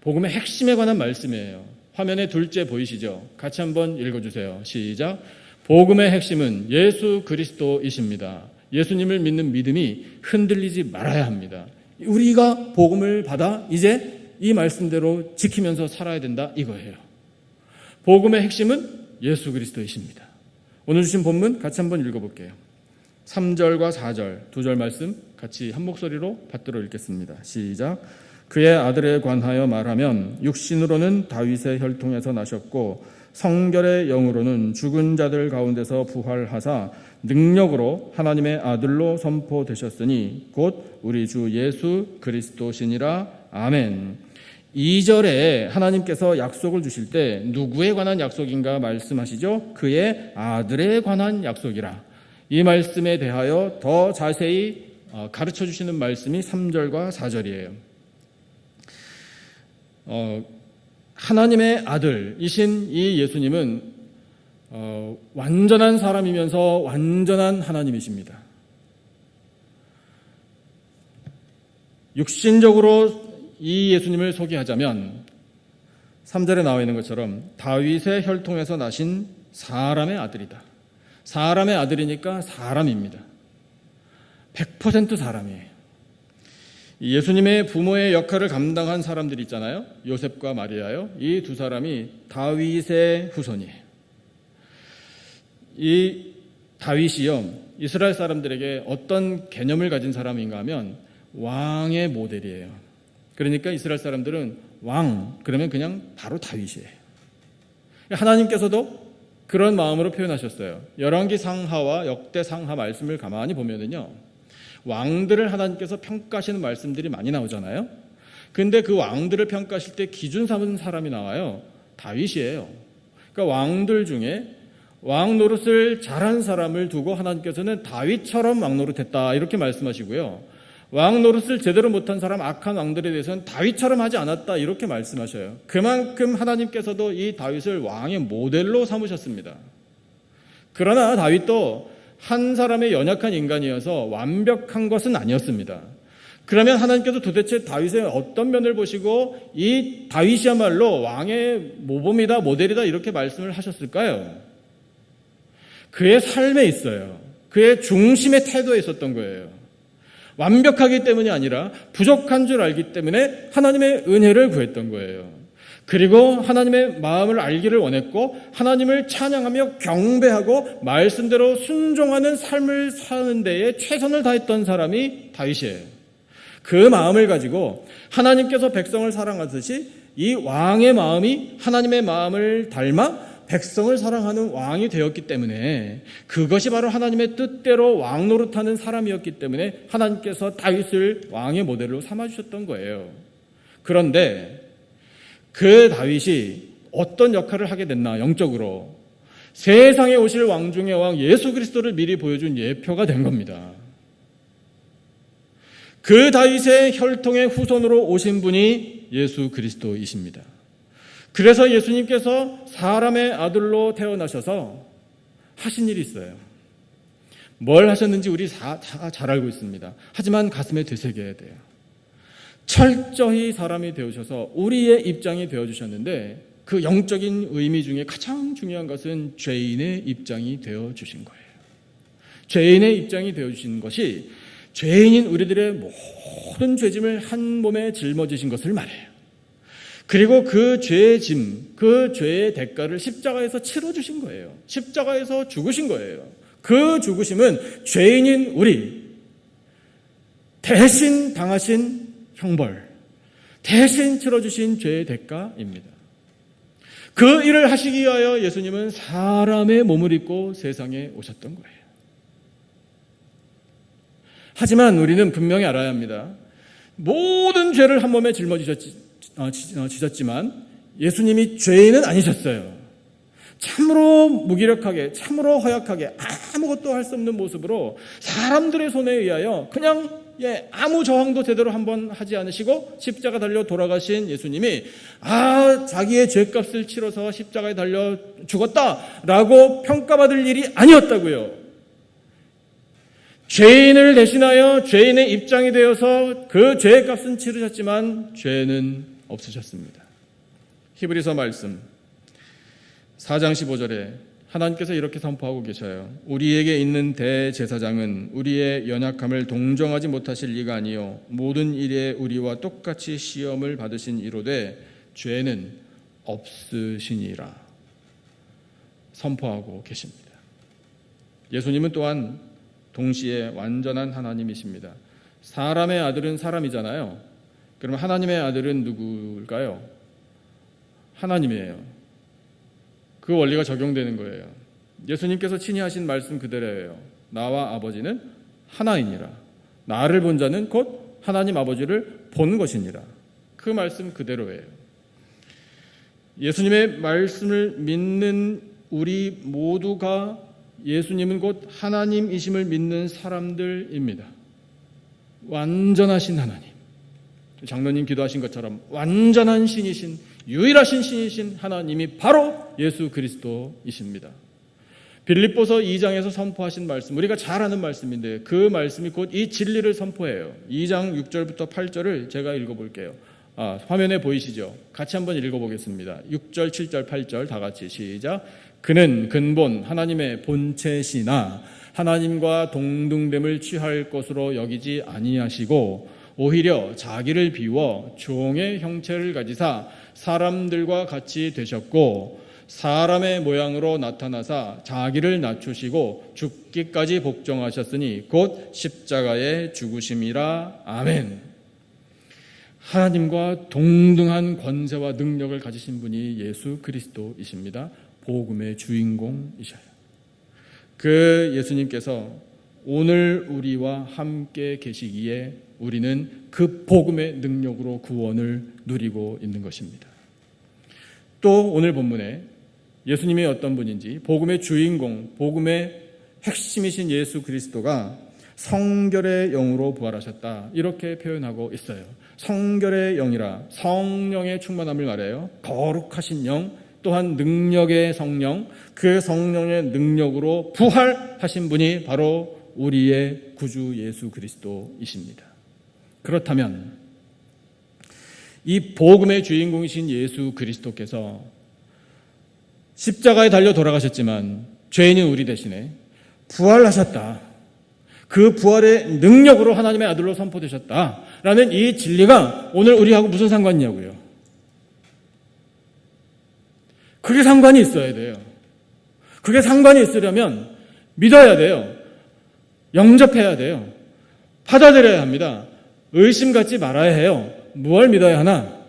S1: 복음의 핵심에 관한 말씀이에요. 화면에 둘째 보이시죠? 같이 한번 읽어주세요. 시작. 복음의 핵심은 예수 그리스도이십니다. 예수님을 믿는 믿음이 흔들리지 말아야 합니다. 우리가 복음을 받아 이제 이 말씀대로 지키면서 살아야 된다 이거예요. 복음의 핵심은 예수 그리스도이십니다. 오늘 주신 본문 같이 한번 읽어볼게요. 3절과 4절 두 절 말씀 같이 한 목소리로 받들어 읽겠습니다. 시작. 그의 아들에 관하여 말하면 육신으로는 다윗의 혈통에서 나셨고 성결의 영으로는 죽은 자들 가운데서 부활하사 능력으로 하나님의 아들로 선포되셨으니 곧 우리 주 예수 그리스도시니라. 아멘. 2절에 하나님께서 약속을 주실 때 누구에 관한 약속인가 말씀하시죠? 그의 아들에 관한 약속이라. 이 말씀에 대하여 더 자세히 가르쳐 주시는 말씀이 3절과 4절이에요. 하나님의 아들이신 이 예수님은 완전한 사람이면서 완전한 하나님이십니다. 육신적으로 이 예수님을 소개하자면 3절에 나와 있는 것처럼 다윗의 혈통에서 나신 사람의 아들이다. 사람의 아들이니까 사람입니다. 100% 사람이에요. 예수님의 부모의 역할을 감당한 사람들이 있잖아요. 요셉과 마리아요. 이 두 사람이 다윗의 후손이에요. 이 다윗이요, 이스라엘 사람들에게 어떤 개념을 가진 사람인가 하면 왕의 모델이에요. 그러니까 이스라엘 사람들은 왕 그러면 그냥 바로 다윗이에요. 하나님께서도 그런 마음으로 표현하셨어요. 열왕기 상하와 역대 상하 말씀을 가만히 보면은요, 왕들을 하나님께서 평가하시는 말씀들이 많이 나오잖아요. 근데 그 왕들을 평가하실 때 기준 삼은 사람이 나와요. 다윗이에요. 그러니까 왕들 중에 왕 노릇을 잘한 사람을 두고 하나님께서는 다윗처럼 왕 노릇했다 이렇게 말씀하시고요. 왕 노릇을 제대로 못한 사람, 악한 왕들에 대해서는 다윗처럼 하지 않았다 이렇게 말씀하셔요. 그만큼 하나님께서도 이 다윗을 왕의 모델로 삼으셨습니다. 그러나 다윗도 한 사람의 연약한 인간이어서 완벽한 것은 아니었습니다. 그러면 하나님께서 도대체 다윗의 어떤 면을 보시고 이 다윗이야말로 왕의 모범이다, 모델이다 이렇게 말씀을 하셨을까요? 그의 삶에 있어요. 그의 중심의 태도에 있었던 거예요. 완벽하기 때문이 아니라 부족한 줄 알기 때문에 하나님의 은혜를 구했던 거예요. 그리고 하나님의 마음을 알기를 원했고 하나님을 찬양하며 경배하고 말씀대로 순종하는 삶을 사는 데에 최선을 다했던 사람이 다윗이에요. 그 마음을 가지고 하나님께서 백성을 사랑하듯이 이 왕의 마음이 하나님의 마음을 닮아 백성을 사랑하는 왕이 되었기 때문에, 그것이 바로 하나님의 뜻대로 왕 노릇하는 사람이었기 때문에 하나님께서 다윗을 왕의 모델로 삼아주셨던 거예요. 그런데 그 다윗이 어떤 역할을 하게 됐나, 영적으로 세상에 오실 왕 중의 왕 예수 그리스도를 미리 보여준 예표가 된 겁니다. 그 다윗의 혈통의 후손으로 오신 분이 예수 그리스도이십니다. 그래서 예수님께서 사람의 아들로 태어나셔서 하신 일이 있어요. 뭘 하셨는지 우리 다 잘 알고 있습니다. 하지만 가슴에 되새겨야 돼요. 철저히 사람이 되어주셔서 우리의 입장이 되어주셨는데, 그 영적인 의미 중에 가장 중요한 것은 죄인의 입장이 되어주신 거예요. 죄인의 입장이 되어주신 것이 죄인인 우리들의 모든 죄짐을 한 몸에 짊어지신 것을 말해요. 그리고 그 죄의 짐, 그 죄의 대가를 십자가에서 치러주신 거예요. 십자가에서 죽으신 거예요. 그 죽으심은 죄인인 우리 대신 당하신 형벌, 대신 치러주신 죄의 대가입니다. 그 일을 하시기 위하여 예수님은 사람의 몸을 입고 세상에 오셨던 거예요. 하지만 우리는 분명히 알아야 합니다. 모든 죄를 한 몸에 짊어지셨지만 예수님이 죄인은 아니셨어요. 참으로 무기력하게, 참으로 허약하게, 아무것도 할 수 없는 모습으로 사람들의 손에 의하여 그냥 아무 저항도 제대로 한번 하지 않으시고 십자가 달려 돌아가신 예수님이 자기의 죄값을 치러서 십자가에 달려 죽었다라고 평가받을 일이 아니었다고요. 죄인을 대신하여 죄인의 입장이 되어서 그 죄의 값은 치르셨지만 죄는 없으셨습니다. 히브리서 말씀 4장 15절에 하나님께서 이렇게 선포하고 계셔요. 우리에게 있는 대제사장은 우리의 연약함을 동정하지 못하실 이가 아니요 모든 일에 우리와 똑같이 시험을 받으신 이로되 죄는 없으시니라 선포하고 계십니다. 예수님은 또한 동시에 완전한 하나님이십니다. 사람의 아들은 사람이잖아요. 그러면 하나님의 아들은 누굴까요? 하나님이에요. 그 원리가 적용되는 거예요. 예수님께서 친히 하신 말씀 그대로예요. 나와 아버지는 하나이니라. 나를 본 자는 곧 하나님 아버지를 본 것이니라. 그 말씀 그대로예요. 예수님의 말씀을 믿는 우리 모두가 예수님은 곧 하나님이심을 믿는 사람들입니다. 완전하신 하나님, 장로님 기도하신 것처럼 완전한 신이신, 유일하신 신이신 하나님이 바로 예수 그리스도이십니다. 빌립보서 2장에서 선포하신 말씀, 우리가 잘 아는 말씀인데 그 말씀이 곧 이 진리를 선포해요. 2장 6절부터 8절을 제가 읽어볼게요. 화면에 보이시죠? 같이 한번 읽어보겠습니다. 6절, 7절, 8절 다 같이 시작. 그는 근본 하나님의 본체시나 하나님과 동등됨을 취할 것으로 여기지 아니하시고 오히려 자기를 비워 종의 형체를 가지사 사람들과 같이 되셨고 사람의 모양으로 나타나사 자기를 낮추시고 죽기까지 복종하셨으니 곧 십자가의 죽으심이라. 아멘. 하나님과 동등한 권세와 능력을 가지신 분이 예수 그리스도이십니다. 복음의 주인공이셔요. 그 예수님께서 오늘 우리와 함께 계시기에 우리는 그 복음의 능력으로 구원을 누리고 있는 것입니다. 또 오늘 본문에 예수님이 어떤 분인지, 복음의 주인공, 복음의 핵심이신 예수 그리스도가 성결의 영으로 부활하셨다, 이렇게 표현하고 있어요. 성결의 영이라 성령의 충만함을 말해요. 거룩하신 영, 또한 능력의 성령, 그 성령의 능력으로 부활하신 분이 바로 우리의 구주 예수 그리스도이십니다. 그렇다면 이 복음의 주인공이신 예수 그리스도께서 십자가에 달려 돌아가셨지만 죄인인 우리 대신에 부활하셨다, 그 부활의 능력으로 하나님의 아들로 선포되셨다라는 이 진리가 오늘 우리하고 무슨 상관이냐고요. 그게 상관이 있어야 돼요. 그게 상관이 있으려면 믿어야 돼요. 영접해야 돼요. 받아들여야 합니다. 의심 갖지 말아야 해요. 무엇을 믿어야 하나?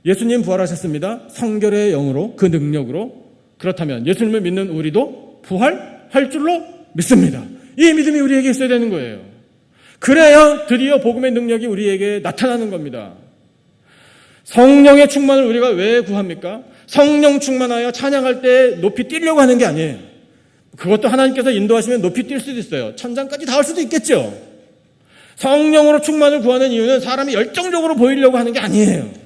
S1: 예수님 부활하셨습니다. 성결의 영으로, 그 능력으로. 그렇다면 예수님을 믿는 우리도 부활할 줄로 믿습니다. 이 믿음이 우리에게 있어야 되는 거예요. 그래야 드디어 복음의 능력이 우리에게 나타나는 겁니다. 성령의 충만을 우리가 왜 구합니까? 성령 충만하여 찬양할 때 높이 뛰려고 하는 게 아니에요. 그것도 하나님께서 인도하시면 높이 뛸 수도 있어요. 천장까지 닿을 수도 있겠죠. 성령으로 충만을 구하는 이유는 사람이 열정적으로 보이려고 하는 게 아니에요.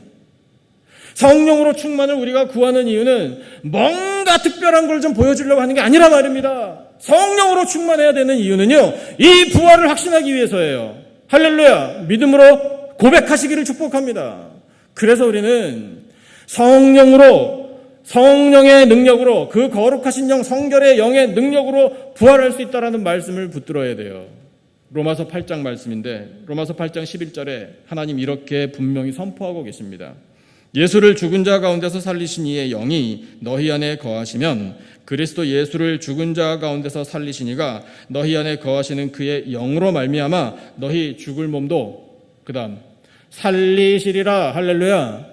S1: 성령으로 충만을 우리가 구하는 이유는 뭔가 특별한 걸 좀 보여주려고 하는 게 아니라 말입니다. 성령으로 충만해야 되는 이유는요, 이 부활을 확신하기 위해서예요. 할렐루야. 믿음으로 고백하시기를 축복합니다. 그래서 우리는 성령으로, 성령의 능력으로, 그 거룩하신 영, 성결의 영의 능력으로 부활할 수 있다는 말씀을 붙들어야 돼요. 로마서 8장 말씀인데, 로마서 8장 11절에 하나님 이렇게 분명히 선포하고 계십니다. 예수를 죽은 자 가운데서 살리신 이의 영이 너희 안에 거하시면 그리스도 예수를 죽은 자 가운데서 살리신 이가 너희 안에 거하시는 그의 영으로 말미암아 너희 죽을 몸도 그 다음 살리시리라. 할렐루야.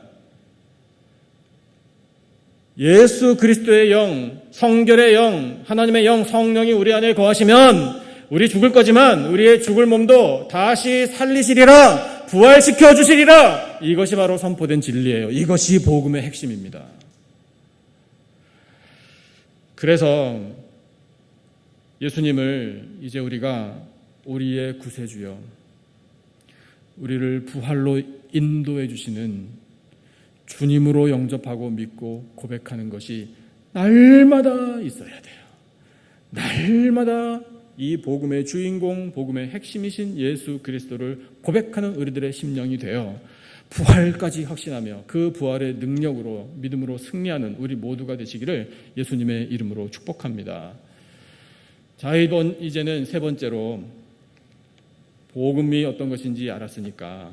S1: 예수 그리스도의 영, 성결의 영, 하나님의 영, 성령이 우리 안에 거하시면 우리 죽을 거지만 우리의 죽을 몸도 다시 살리시리라, 부활시켜 주시리라. 이것이 바로 선포된 진리예요. 이것이 복음의 핵심입니다. 그래서 예수님을 이제 우리가 우리의 구세주여, 우리를 부활로 인도해 주시는 주님으로 영접하고 믿고 고백하는 것이 날마다 있어야 돼요. 날마다 이 복음의 주인공, 복음의 핵심이신 예수 그리스도를 고백하는 우리들의 심령이 되어 부활까지 확신하며 그 부활의 능력으로 믿음으로 승리하는 우리 모두가 되시기를 예수님의 이름으로 축복합니다. 자, 이제는 세 번째로 복음이 어떤 것인지 알았으니까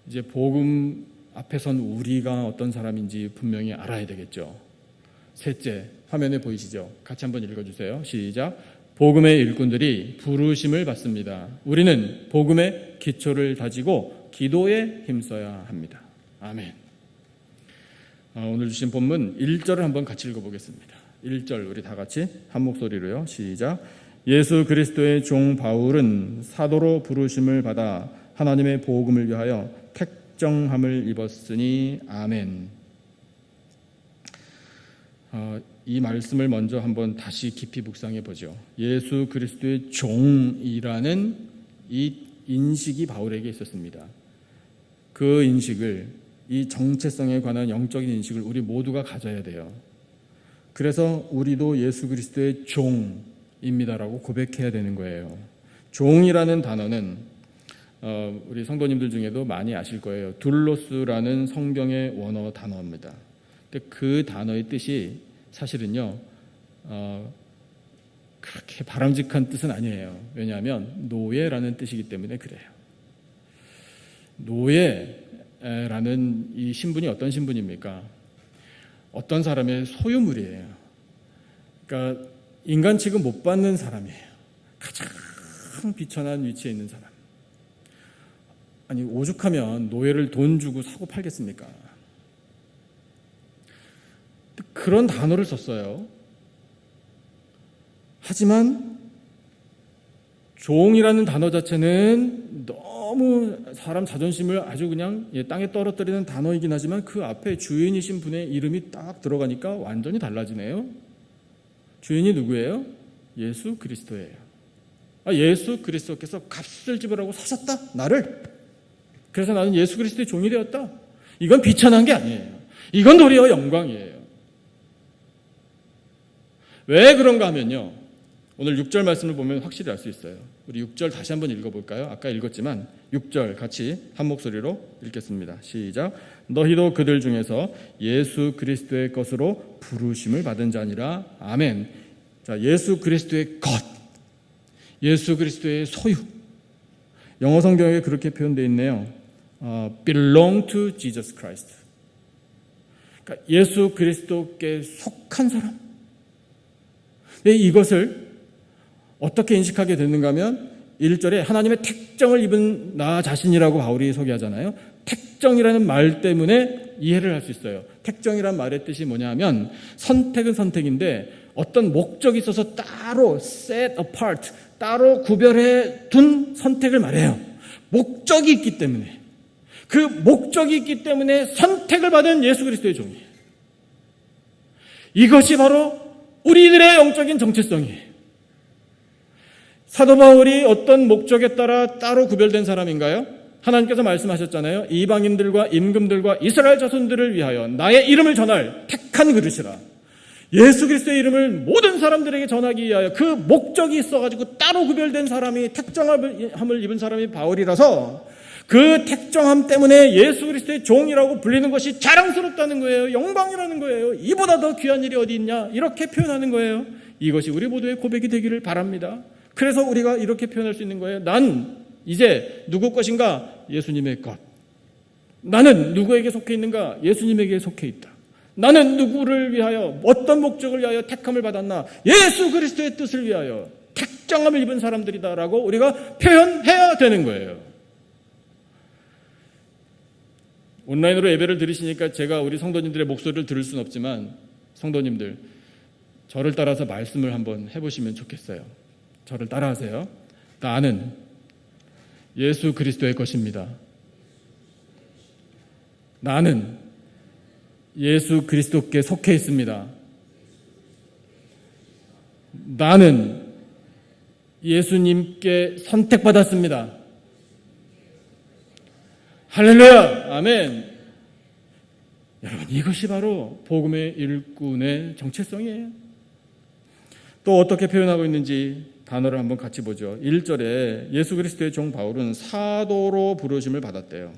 S1: 이제 복음 앞에 선 우리가 어떤 사람인지 분명히 알아야 되겠죠. 셋째, 화면에 보이시죠? 같이 한번 읽어주세요. 시작. 복음의 일꾼들이 부르심을 받습니다. 우리는 복음의 기초를 다지고 기도에 힘써야 합니다. 아멘. 오늘 주신 본문 1절을 한번 같이 읽어보겠습니다. 1절 우리 다 같이 한 목소리로요. 시작. 예수 그리스도의 종 바울은 사도로 부르심을 받아 하나님의 복음을 위하여 택정함을 입었으니 아멘. 이 말씀을 먼저 한번 다시 깊이 묵상해 보죠. 예수 그리스도의 종이라는 이 인식이 바울에게 있었습니다. 그 인식을, 이 정체성에 관한 영적인 인식을 우리 모두가 가져야 돼요. 그래서 우리도 예수 그리스도의 종입니다라고 고백해야 되는 거예요. 종이라는 단어는 우리 성도님들 중에도 많이 아실 거예요. 둘로스라는 성경의 원어 단어입니다. 근데 그 단어의 뜻이 사실은요, 그렇게 바람직한 뜻은 아니에요. 왜냐하면 노예라는 뜻이기 때문에 그래요. 노예라는 이 신분이 어떤 신분입니까? 어떤 사람의 소유물이에요. 그러니까 인간 취급 못 받는 사람이에요. 가장 비천한 위치에 있는 사람. 아니, 오죽하면 노예를 돈 주고 사고 팔겠습니까? 그런 단어를 썼어요. 하지만 종이라는 단어 자체는 너무 사람 자존심을 아주 그냥 땅에 떨어뜨리는 단어이긴 하지만 그 앞에 주인이신 분의 이름이 딱 들어가니까 완전히 달라지네요. 주인이 누구예요? 예수 그리스도예요. 예수 그리스도께서 값을 지불하고 사셨다, 나를. 그래서 나는 예수 그리스도의 종이 되었다. 이건 비천한 게 아니에요. 이건 도리어 영광이에요. 왜 그런가 하면요, 오늘 6절 말씀을 보면 확실히 알 수 있어요. 우리 6절 다시 한번 읽어볼까요? 아까 읽었지만 6절 같이 한 목소리로 읽겠습니다. 시작. 너희도 그들 중에서 예수 그리스도의 것으로 부르심을 받은 자니라. 아멘. 자, 예수 그리스도의 것, 예수 그리스도의 소유. 영어 성경에 그렇게 표현되어 있네요. belong to Jesus Christ. 그러니까 예수 그리스도께 속한 사람. 이것을 어떻게 인식하게 되는가 하면 1절에 하나님의 택정을 입은 나 자신이라고 바울이 소개하잖아요. 택정이라는 말 때문에 이해를 할 수 있어요. 택정이라는 말의 뜻이 뭐냐 하면 선택은 선택인데 어떤 목적이 있어서 따로 set apart, 따로 구별해 둔 선택을 말해요. 목적이 있기 때문에, 그 목적이 있기 때문에 선택을 받은 예수 그리스도의 종이에요. 이것이 바로 우리들의 영적인 정체성이에요. 사도 바울이 어떤 목적에 따라 따로 구별된 사람인가요? 하나님께서 말씀하셨잖아요. 이방인들과 임금들과 이스라엘 자손들을 위하여 나의 이름을 전할 택한 그릇이라. 예수 그리스도의 이름을 모든 사람들에게 전하기 위하여 그 목적이 있어가지고 따로 구별된 사람이, 택정함을 입은 사람이 바울이라서 그 택정함 때문에 예수 그리스도의 종이라고 불리는 것이 자랑스럽다는 거예요. 영광이라는 거예요. 이보다 더 귀한 일이 어디 있냐, 이렇게 표현하는 거예요. 이것이 우리 모두의 고백이 되기를 바랍니다. 그래서 우리가 이렇게 표현할 수 있는 거예요. 난 이제 누구 것인가? 예수님의 것. 나는 누구에게 속해 있는가? 예수님에게 속해 있다. 나는 누구를 위하여, 어떤 목적을 위하여 택함을 받았나? 예수 그리스도의 뜻을 위하여 택정함을 입은 사람들이다라고 우리가 표현해야 되는 거예요. 온라인으로 예배를 들으시니까 제가 우리 성도님들의 목소리를 들을 수는 없지만 성도님들, 저를 따라서 말씀을 한번 해보시면 좋겠어요. 저를 따라하세요. 나는 예수 그리스도의 것입니다. 나는 예수 그리스도께 속해 있습니다. 나는 예수님께 선택받았습니다. 할렐루야! 아멘! 여러분, 이것이 바로 복음의 일꾼의 정체성이에요. 또 어떻게 표현하고 있는지 단어를 한번 같이 보죠. 1절에 예수 그리스도의 종 바울은 사도로 부르심을 받았대요.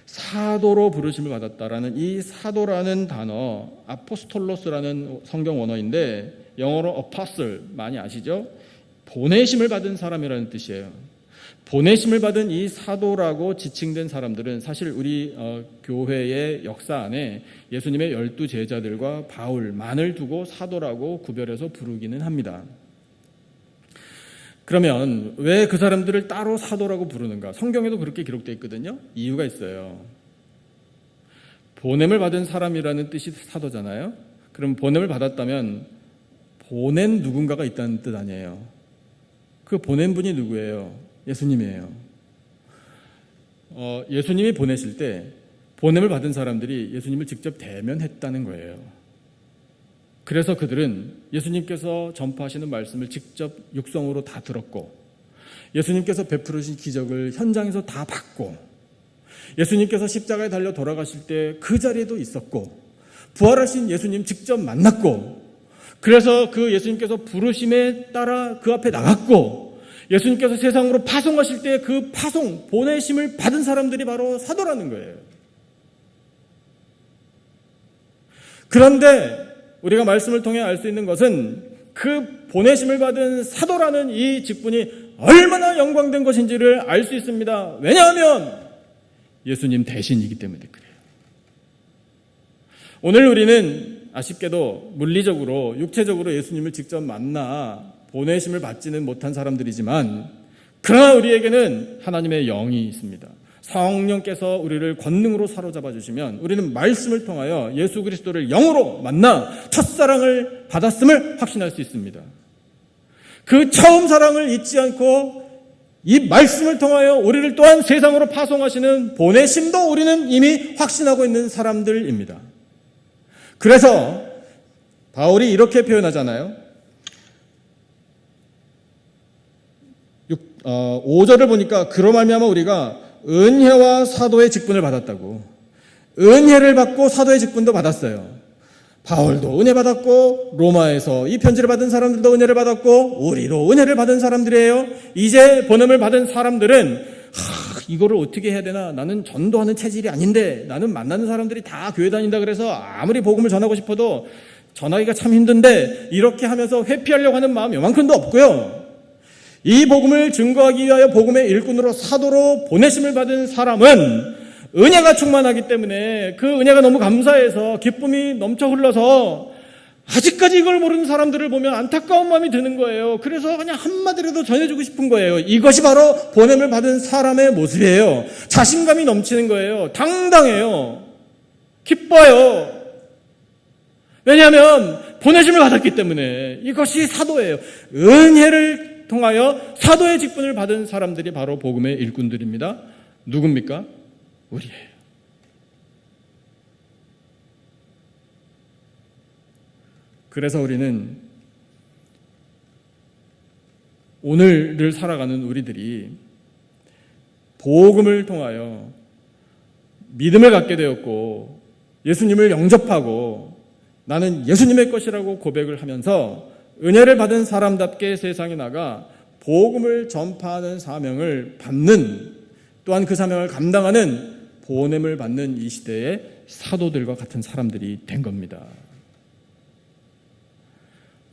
S1: 사도로 부르심을 받았다라는 이 사도라는 단어, 아포스톨로스라는 성경 원어인데 영어로 apostle 많이 아시죠? 보내심을 받은 사람이라는 뜻이에요. 보내심을 받은 이 사도라고 지칭된 사람들은 사실 우리 교회의 역사 안에 예수님의 12제자들과 바울만을 두고 사도라고 구별해서 부르기는 합니다. 그러면 왜 그 사람들을 따로 사도라고 부르는가? 성경에도 그렇게 기록되어 있거든요. 이유가 있어요. 보냄을 받은 사람이라는 뜻이 사도잖아요. 그럼 보냄을 받았다면 보낸 누군가가 있다는 뜻 아니에요. 그 보낸 분이 누구예요? 예수님이에요. 예수님이 보내실 때 보냄을 받은 사람들이 예수님을 직접 대면했다는 거예요. 그래서 그들은 예수님께서 전파하시는 말씀을 직접 육성으로 다 들었고, 예수님께서 베풀으신 기적을 현장에서 다 봤고, 예수님께서 십자가에 달려 돌아가실 때 그 자리에도 있었고, 부활하신 예수님 직접 만났고, 그래서 그 예수님께서 부르심에 따라 그 앞에 나갔고, 예수님께서 세상으로 파송하실 때 그 파송, 보내심을 받은 사람들이 바로 사도라는 거예요. 그런데 우리가 말씀을 통해 알 수 있는 것은 그 보내심을 받은 사도라는 이 직분이 얼마나 영광된 것인지를 알 수 있습니다. 왜냐하면 예수님 대신이기 때문에 그래요. 오늘 우리는 아쉽게도 물리적으로 육체적으로 예수님을 직접 만나 보내심을 받지는 못한 사람들이지만, 그러나 우리에게는 하나님의 영이 있습니다. 성령께서 우리를 권능으로 사로잡아 주시면 우리는 말씀을 통하여 예수 그리스도를 영으로 만나 첫사랑을 받았음을 확신할 수 있습니다. 그 처음 사랑을 잊지 않고 이 말씀을 통하여 우리를 또한 세상으로 파송하시는 보내심도 우리는 이미 확신하고 있는 사람들입니다. 그래서 바울이 이렇게 표현하잖아요. 5절을 보니까 그로 말미암아 우리가 은혜와 사도의 직분을 받았다고. 은혜를 받고 사도의 직분도 받았어요. 바울도 은혜 받았고 로마에서 이 편지를 받은 사람들도 은혜를 받았고 우리도 은혜를 받은 사람들이에요. 이제 번음을 받은 사람들은 이거를 어떻게 해야 되나, 나는 전도하는 체질이 아닌데, 나는 만나는 사람들이 다 교회 다닌다 그래서 아무리 복음을 전하고 싶어도 전하기가 참 힘든데, 이렇게 하면서 회피하려고 하는 마음 요만큼도 없고요. 이 복음을 증거하기 위하여 복음의 일꾼으로 사도로 보내심을 받은 사람은 은혜가 충만하기 때문에 그 은혜가 너무 감사해서 기쁨이 넘쳐 흘러서 아직까지 이걸 모르는 사람들을 보면 안타까운 마음이 드는 거예요. 그래서 그냥 한마디라도 전해주고 싶은 거예요. 이것이 바로 보냄을 받은 사람의 모습이에요. 자신감이 넘치는 거예요. 당당해요. 기뻐요. 왜냐하면 보내심을 받았기 때문에. 이것이 사도예요. 은혜를 통하여 사도의 직분을 받은 사람들이 바로 복음의 일꾼들입니다. 누굽니까? 우리예요. 그래서 우리는 오늘을 살아가는 우리들이 복음을 통하여 믿음을 갖게 되었고 예수님을 영접하고 나는 예수님의 것이라고 고백을 하면서 은혜를 받은 사람답게 세상에 나가 복음을 전파하는 사명을 받는, 또한 그 사명을 감당하는 보냄을 받는 이 시대의 사도들과 같은 사람들이 된 겁니다.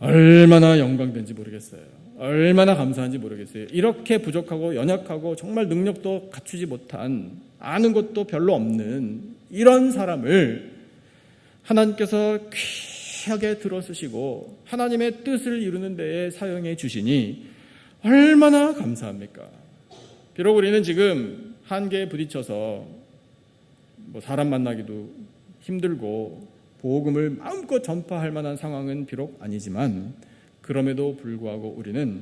S1: 얼마나 영광된지 모르겠어요. 얼마나 감사한지 모르겠어요. 이렇게 부족하고 연약하고 정말 능력도 갖추지 못한, 아는 것도 별로 없는 이런 사람을 하나님께서 귀하게 들어쓰시고 하나님의 뜻을 이루는 데에 사용해 주시니 얼마나 감사합니까? 비록 우리는 지금 한계에 부딪혀서 사람 만나기도 힘들고 복음을 마음껏 전파할 만한 상황은 비록 아니지만, 그럼에도 불구하고 우리는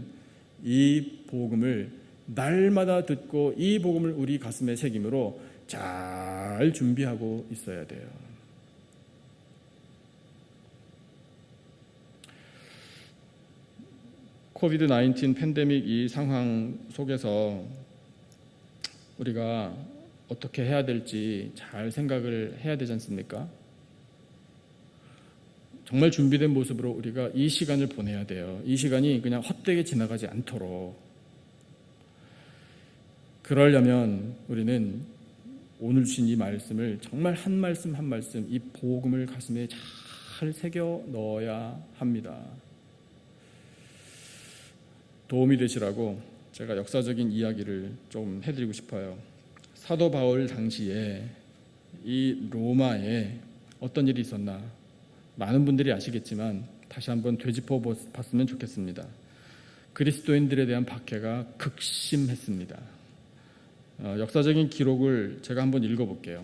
S1: 이 복음을 날마다 듣고 이 복음을 우리 가슴에 새김으로 잘 준비하고 있어야 돼요. 코비드-19 팬데믹 이 상황 속에서 우리가 어떻게 해야 될지 잘 생각을 해야 되지 않습니까? 정말 준비된 모습으로 우리가 이 시간을 보내야 돼요. 이 시간이 그냥 헛되게 지나가지 않도록. 그러려면 우리는 오늘 주신 이 말씀을 정말 한 말씀 한 말씀, 이 복음을 가슴에 잘 새겨 넣어야 합니다. 도움이 되시라고 제가 역사적인 이야기를 좀 해드리고 싶어요. 사도 바울 당시에 이 로마에 어떤 일이 있었나 많은 분들이 아시겠지만 다시 한번 되짚어 봤으면 좋겠습니다. 그리스도인들에 대한 박해가 극심했습니다. 역사적인 기록을 제가 한번 읽어볼게요.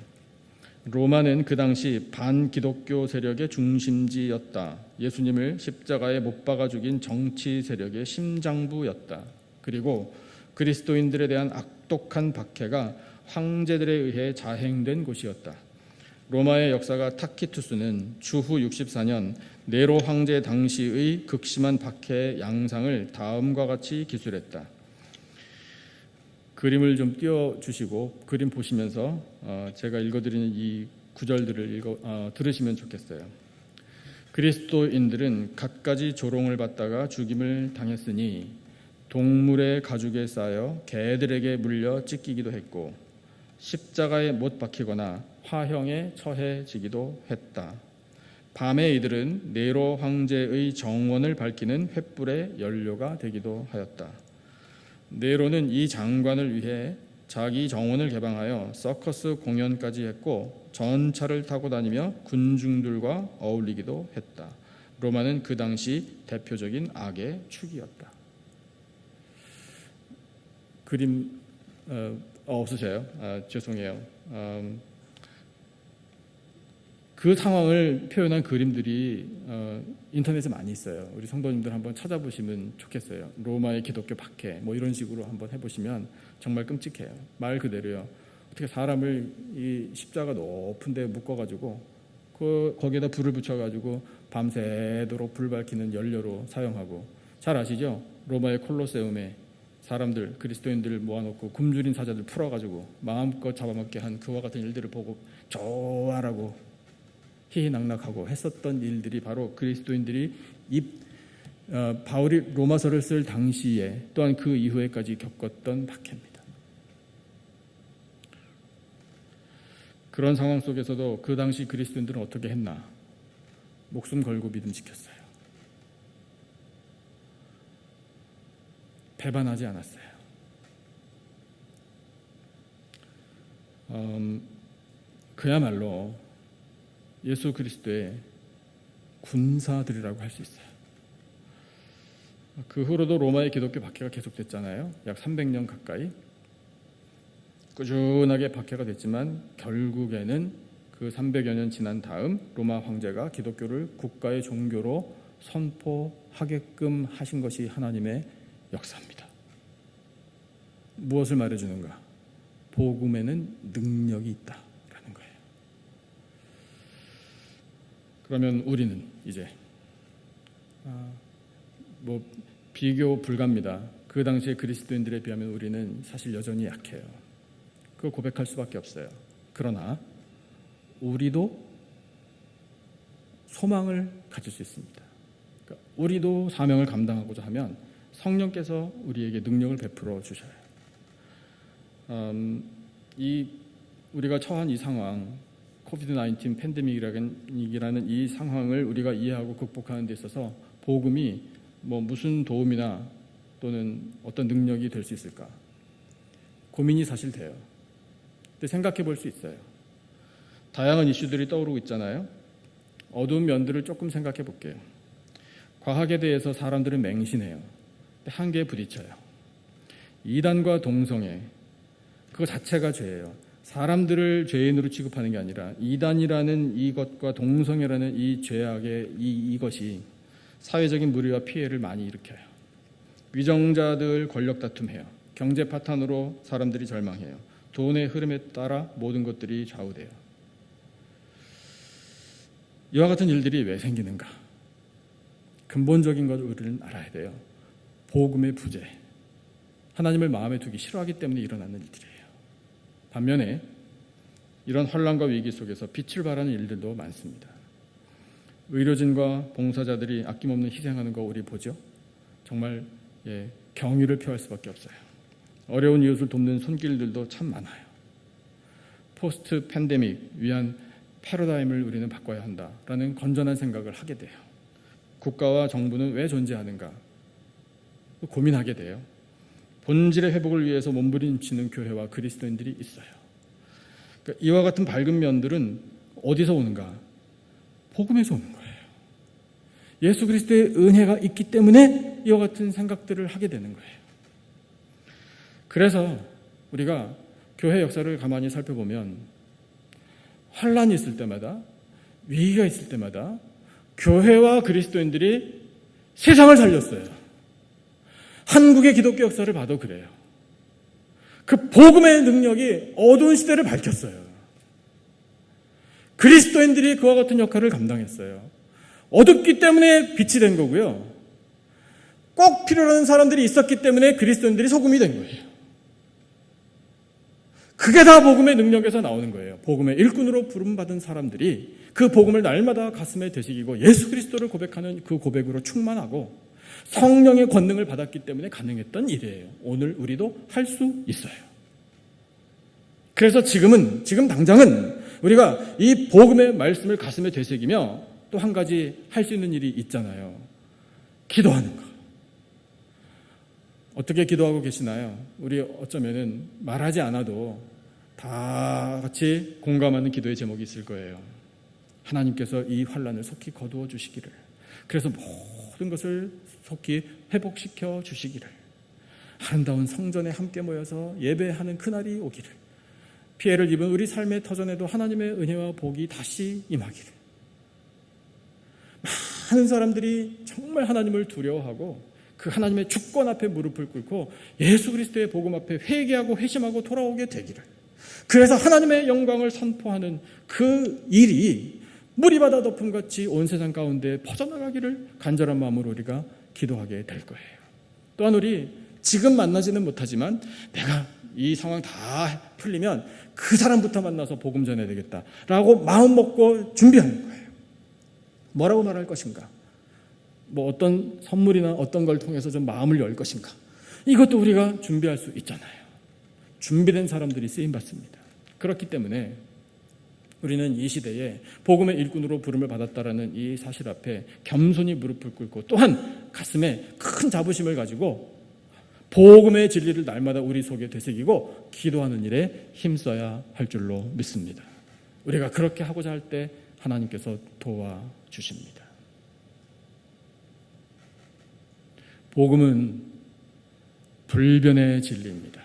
S1: 로마는 그 당시 반기독교 세력의 중심지였다. 예수님을 십자가에 못 박아 죽인 정치 세력의 심장부였다. 그리고 그리스도인들에 대한 악독한 박해가 황제들에 의해 자행된 곳이었다. 로마의 역사가 타키투스는 주후 64년 네로 황제 당시의 극심한 박해의 양상을 다음과 같이 기술했다. 그림을 좀 띄워주시고 그림 보시면서 제가 읽어드리는 이 구절들을 들으시면 좋겠어요. 그리스도인들은 갖가지 조롱을 받다가 죽임을 당했으니 동물의 가죽에 쌓여 개들에게 물려 찢기기도 했고 십자가에 못 박히거나 화형에 처해지기도 했다. 밤에 이들은 네로 황제의 정원을 밝히는 횃불의 연료가 되기도 하였다. 네로는 이 장관을 위해 자기 정원을 개방하여 서커스 공연까지 했고 전차를 타고 다니며 군중들과 어울리기도 했다. 로마는 그 당시 대표적인 악의 축이었다. 그림 없으세요? 죄송해요. 그 상황을 표현한 그림들이 인터넷에 많이 있어요. 우리 성도님들 한번 찾아보시면 좋겠어요. 로마의 기독교 박해 뭐 이런 식으로 한번 해보시면 정말 끔찍해요. 말 그대로요. 어떻게 사람을 이 십자가 높은 데 묶어가지고 거기에다 불을 붙여가지고 밤새도록 불 밝히는 연료로 사용하고, 잘 아시죠? 로마의 콜로세움에 사람들, 그리스도인들을 모아놓고 굶주린 사자들 풀어가지고 마음껏 잡아먹게 한 그와 같은 일들을 보고 좋아라고 희희낙낙하고 했었던 일들이 바로 그리스도인들이 바울이 로마서를 쓸 당시에 또한 그 이후에까지 겪었던 박해입니다. 그런 상황 속에서도 그 당시 그리스도인들은 어떻게 했나? 목숨 걸고 믿음 지켰어요. 배반하지 않았어요. 그야말로 예수 그리스도의 군사들이라고 할 수 있어요. 그 후로도 로마의 기독교 박해가 계속됐잖아요. 약 300년 가까이 꾸준하게 박해가 됐지만 결국에는 그 300여 년 지난 다음 로마 황제가 기독교를 국가의 종교로 선포하게끔 하신 것이 하나님의 역사입니다. 무엇을 말해주는가? 복음에는 능력이 있다라는 거예요. 그러면 우리는 이제 뭐 비교 불가입니다. 그 당시에 그리스도인들에 비하면 우리는 사실 여전히 약해요. 그걸 고백할 수밖에 없어요. 그러나 우리도 소망을 가질 수 있습니다. 그러니까 우리도 사명을 감당하고자 하면 성령께서 우리에게 능력을 베풀어 주셔요. 우리가 처한 이 상황, 코비드-19 팬데믹이라는 이 상황을 우리가 이해하고 극복하는 데 있어서 복음이 무슨 도움이나 또는 어떤 능력이 될 수 있을까? 고민이 사실 돼요. 근데 생각해 볼 수 있어요. 다양한 이슈들이 떠오르고 있잖아요. 어두운 면들을 조금 생각해 볼게요. 과학에 대해서 사람들은 맹신해요. 한계에 부딪혀요. 이단과 동성애, 그거 자체가 죄예요. 사람들을 죄인으로 취급하는 게 아니라 이단이라는 이것과 동성애라는 이 죄악의 이것이 사회적인 무리와 피해를 많이 일으켜요. 위정자들 권력 다툼해요. 경제 파탄으로 사람들이 절망해요. 돈의 흐름에 따라 모든 것들이 좌우돼요. 이와 같은 일들이 왜 생기는가? 근본적인 것을 우리는 알아야 돼요. 복음의 부재, 하나님을 마음에 두기 싫어하기 때문에 일어나는 일들이에요. 반면에 이런 환난과 위기 속에서 빛을 발하는 일들도 많습니다. 의료진과 봉사자들이 아낌없는 희생하는 거 우리 보죠? 정말 경의를 표할 수밖에 없어요. 어려운 이웃을 돕는 손길들도 참 많아요. 포스트 팬데믹 위한 패러다임을 우리는 바꿔야 한다라는 건전한 생각을 하게 돼요. 국가와 정부는 왜 존재하는가? 고민하게 돼요. 본질의 회복을 위해서 몸부림치는 교회와 그리스도인들이 있어요. 그러니까 이와 같은 밝은 면들은 어디서 오는가? 복음에서 오는 거예요. 예수 그리스도의 은혜가 있기 때문에 이와 같은 생각들을 하게 되는 거예요. 그래서 우리가 교회 역사를 가만히 살펴보면 환란이 있을 때마다, 위기가 있을 때마다 교회와 그리스도인들이 세상을 살렸어요. 한국의 기독교 역사를 봐도 그래요. 그 복음의 능력이 어두운 시대를 밝혔어요. 그리스도인들이 그와 같은 역할을 감당했어요. 어둡기 때문에 빛이 된 거고요. 꼭 필요한 사람들이 있었기 때문에 그리스도인들이 소금이 된 거예요. 그게 다 복음의 능력에서 나오는 거예요. 복음의 일꾼으로 부름받은 사람들이 그 복음을 날마다 가슴에 되새기고 예수 그리스도를 고백하는 그 고백으로 충만하고 성령의 권능을 받았기 때문에 가능했던 일이에요. 오늘 우리도 할 수 있어요. 그래서 지금 당장은 우리가 이 복음의 말씀을 가슴에 되새기며 또 한 가지 할 수 있는 일이 있잖아요. 기도하는 거. 어떻게 기도하고 계시나요? 우리 어쩌면은 말하지 않아도 다 같이 공감하는 기도의 제목이 있을 거예요. 하나님께서 이 환난을 속히 거두어 주시기를, 그래서 모든 것을 속히 회복시켜 주시기를, 아름다운 성전에 함께 모여서 예배하는 그날이 오기를, 피해를 입은 우리 삶의 터전에도 하나님의 은혜와 복이 다시 임하기를. 많은 사람들이 정말 하나님을 두려워하고 그 하나님의 주권 앞에 무릎을 꿇고 예수 그리스도의 복음 앞에 회개하고 회심하고 돌아오게 되기를, 그래서 하나님의 영광을 선포하는 그 일이 무리바다 덮음같이 온 세상 가운데 퍼져나가기를 간절한 마음으로 우리가 기도하게 될 거예요. 또한 우리 지금 만나지는 못하지만 내가 이 상황 다 풀리면 그 사람부터 만나서 복음 전해야 되겠다라고 마음 먹고 준비하는 거예요. 뭐라고 말할 것인가? 뭐 어떤 선물이나 어떤 걸 통해서 좀 마음을 열 것인가? 이것도 우리가 준비할 수 있잖아요. 준비된 사람들이 쓰임받습니다. 그렇기 때문에 우리는 이 시대에 복음의 일꾼으로 부름을 받았다라는 이 사실 앞에 겸손히 무릎을 꿇고, 또한 가슴에 큰 자부심을 가지고 복음의 진리를 날마다 우리 속에 되새기고 기도하는 일에 힘써야 할 줄로 믿습니다. 우리가 그렇게 하고자 할 때 하나님께서 도와주십니다. 복음은 불변의 진리입니다.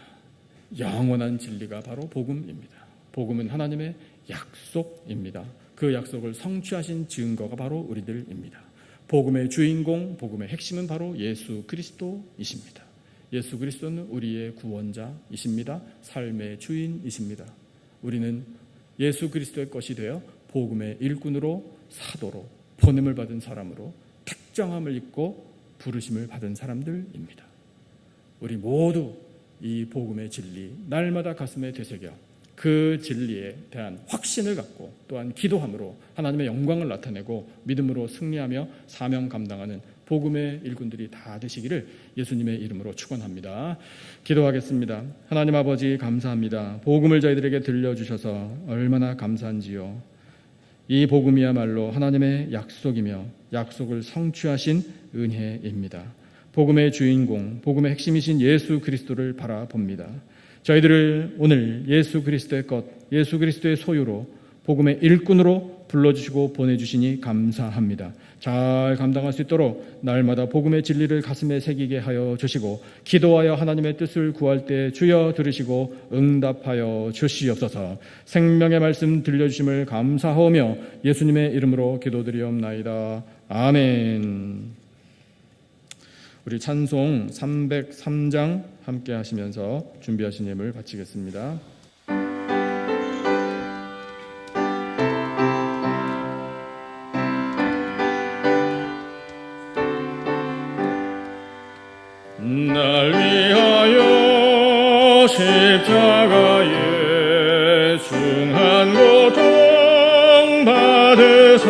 S1: 영원한 진리가 바로 복음입니다. 복음은 하나님의 약속입니다. 그 약속을 성취하신 증거가 바로 우리들입니다. 복음의 주인공, 복음의 핵심은 바로 예수 그리스도이십니다. 예수 그리스도는 우리의 구원자이십니다. 삶의 주인이십니다. 우리는 예수 그리스도의 것이 되어 복음의 일꾼으로, 사도로, 보냄을 받은 사람으로 특정함을 입고 부르심을 받은 사람들입니다. 우리 모두 이 복음의 진리 날마다 가슴에 되새겨 그 진리에 대한 확신을 갖고 또한 기도함으로 하나님의 영광을 나타내고 믿음으로 승리하며 사명 감당하는 복음의 일꾼들이 다 되시기를 예수님의 이름으로 축원합니다. 기도하겠습니다. 하나님 아버지, 감사합니다. 복음을 저희들에게 들려주셔서 얼마나 감사한지요. 이 복음이야말로 하나님의 약속이며 약속을 성취하신 은혜입니다. 복음의 주인공, 복음의 핵심이신 예수 그리스도를 바라봅니다. 저희들을 오늘 예수 그리스도의 것, 예수 그리스도의 소유로 복음의 일꾼으로 불러주시고 보내주시니 감사합니다. 잘 감당할 수 있도록 날마다 복음의 진리를 가슴에 새기게 하여 주시고, 기도하여 하나님의 뜻을 구할 때 주여 들으시고 응답하여 주시옵소서. 생명의 말씀 들려주심을 감사하오며 예수님의 이름으로 기도드리옵나이다. 아멘. 우리 찬송 303장 함께 하시면서 준비하신 예물 바치겠습니다. 날 위하여 십자가에 중한 고통 받으사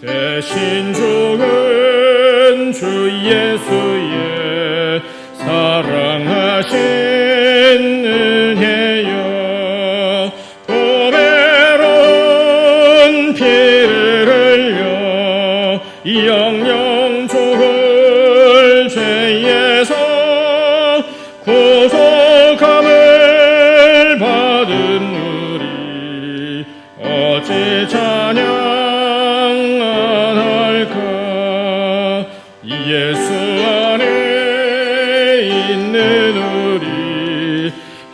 S1: 대신 죽은 주 예수의 사랑하신 은혜여, 보배로운 피를 흘려 영영 죽을 죄에서 구속함을 받은 우리 어찌 찬양할까. 예수 안에 있는 우리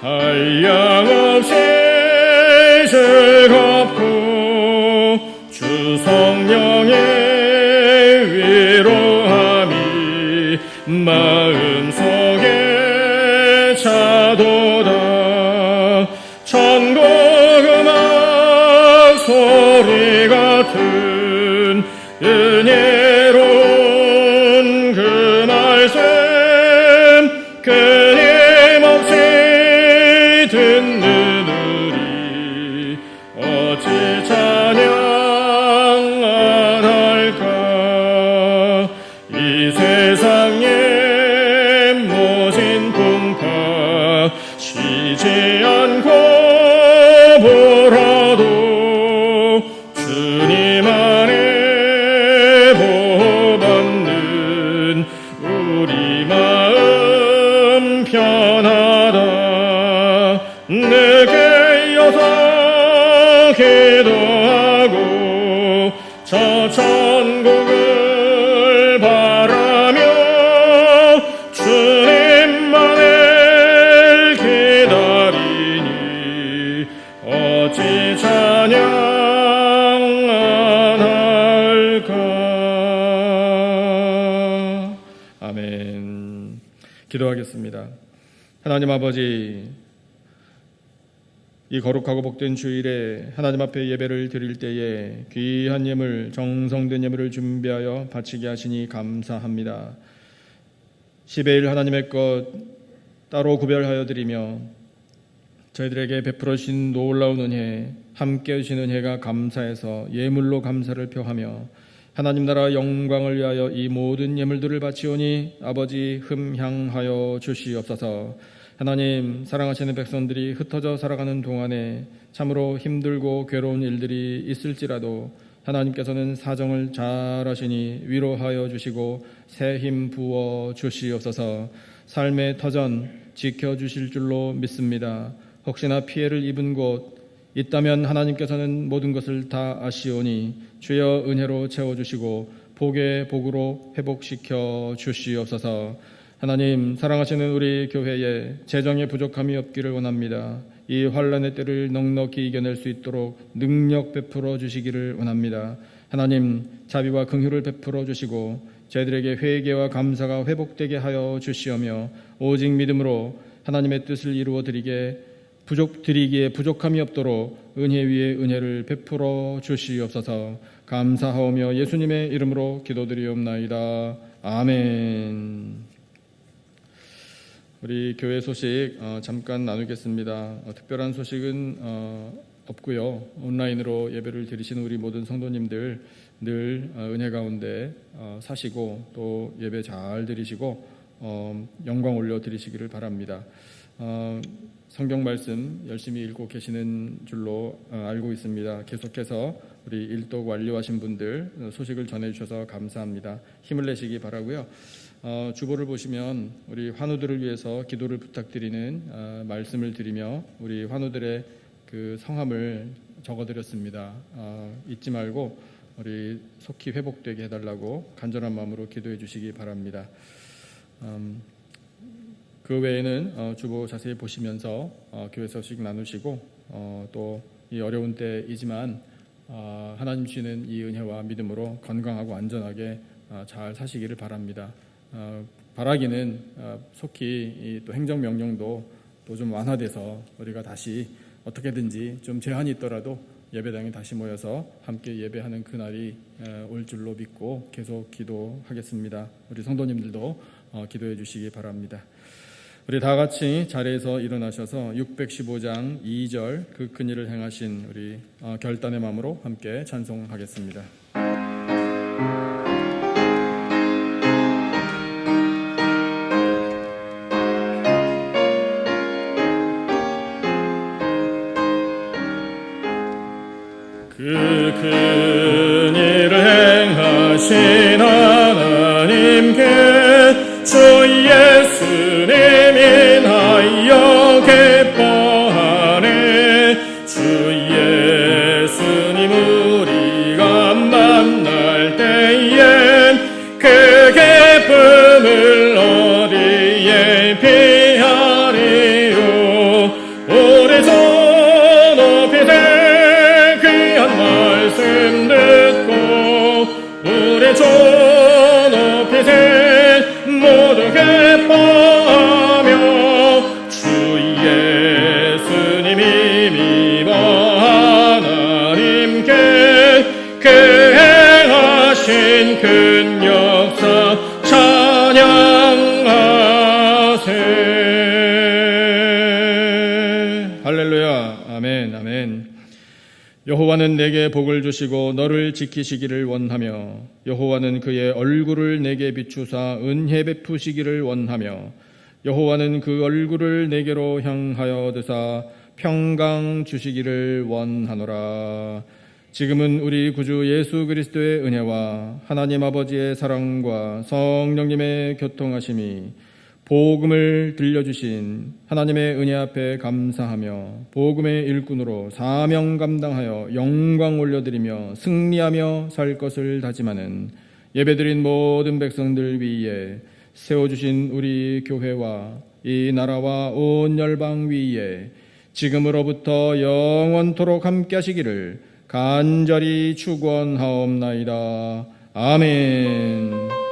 S1: 한량없이 즐겁고 주 성령의 위로함이 마음속에 차도다. 천국 음악 소리 같은 은혜로운 그 말씀 끊임없이 듣는 우리 어찌 찬양 안 할까. 이 세상의 모진 풍파 쉬지 않고 불어도 주님 안에 보호받는 우리 마음 편하다. 늘 기도하겠습니다. 하나님 아버지, 이 거룩하고 복된 주일에 하나님 앞에 예배를 드릴 때에 귀한 예물, 정성된 예물을 준비하여 바치게 하시니 감사합니다. 10의 1 하나님의 것 따로 구별하여 드리며 저희들에게 베풀어 주신 놀라운 은혜, 함께 해주신 은혜가 감사해서 예물로 감사를 표하며 하나님 나라 영광을 위하여 이 모든 예물들을 바치오니 아버지 흠향하여 주시옵소서. 하나님, 사랑하시는 백성들이 흩어져 살아가는 동안에 참으로 힘들고 괴로운 일들이 있을지라도 하나님께서는 사정을 잘 하시니 위로하여 주시고 새 힘 부어 주시옵소서. 삶의 터전 지켜주실 줄로 믿습니다. 혹시나 피해를 입은 곳 있다면 하나님께서는 모든 것을 다 아시오니 주여 은혜로 채워주시고 복의 복으로 회복시켜 주시옵소서. 하나님, 사랑하시는 우리 교회에 재정의 부족함이 없기를 원합니다. 이 환난의 때를 넉넉히 이겨낼 수 있도록 능력 베풀어 주시기를 원합니다. 하나님, 자비와 긍휼을 베풀어 주시고 저희들에게 회개와 감사가 회복되게 하여 주시오며 오직 믿음으로 하나님의 뜻을 이루어 드리기에 부족함이 없도록 은혜 위에 은혜를 베풀어 주시옵소서. 감사하오며 예수님의 이름으로 기도드리옵나이다. 아멘. 우리 교회 소식 잠깐 나누겠습니다. 특별한 소식은 없고요. 온라인으로 예배를 드리시는 우리 모든 성도님들 늘 은혜 가운데 사시고 또 예배 잘 드리시고 영광 올려 드리시기를 바랍니다. 성경 말씀 열심히 읽고 계시는 줄로 알고 있습니다. 계속해서 우리 일독 완료하신 분들 소식을 전해주셔서 감사합니다. 힘을 내시기 바라고요. 주보를 보시면 우리 환우들을 위해서 기도를 부탁드리는 말씀을 드리며 우리 환우들의 그 성함을 적어드렸습니다. 잊지 말고 우리 속히 회복되게 해달라고 간절한 마음으로 기도해 주시기 바랍니다. 그 외에는 주보 자세히 보시면서 교회 소식 나누시고 또 이 어려운 때이지만 하나님 주시는 이 은혜와 믿음으로 건강하고 안전하게 잘 사시기를 바랍니다. 바라기는 속히 또 행정명령도 또 좀 완화돼서 우리가 다시 어떻게든지 좀 제한이 있더라도 예배당에 다시 모여서 함께 예배하는 그날이 올 줄로 믿고 계속 기도하겠습니다. 우리 성도님들도 기도해 주시기 바랍니다. 우리 다 같이 자리에서 일어나셔서 615장 2절 그 큰일을 행하신 우리 결단의 마음으로 함께 찬송하겠습니다. 그 큰일을 행하신 하나님께 주 예수님 인하여 기뻐하네. 주 예수님 우리가 만날 때엔 그 기쁨을 어디에 비하리요. 우리 주 높이세 말씀 듣고 우리 주 높이세 모두 기뻐하며 주 예수님이 믿어 하나님께 그 행하신 큰 역사 찬양하세. 할렐루야. 아멘. 아멘. 여호와는 내게 복을 주시고 너를 지키시기를 원하며 여호와는 그의 얼굴을 내게 비추사 은혜 베푸시기를 원하며 여호와는 그 얼굴을 내게로 향하여 드사 평강 주시기를 원하노라. 지금은 우리 구주 예수 그리스도의 은혜와 하나님 아버지의 사랑과 성령님의 교통하심이 복음을 들려주신 하나님의 은혜 앞에 감사하며 복음의 일꾼으로 사명 감당하여 영광 올려드리며 승리하며 살 것을 다짐하는 예배드린 모든 백성들 위에 세워주신 우리 교회와 이 나라와 온 열방 위에 지금으로부터 영원토록 함께 하시기를 간절히 축원하옵나이다. 아멘.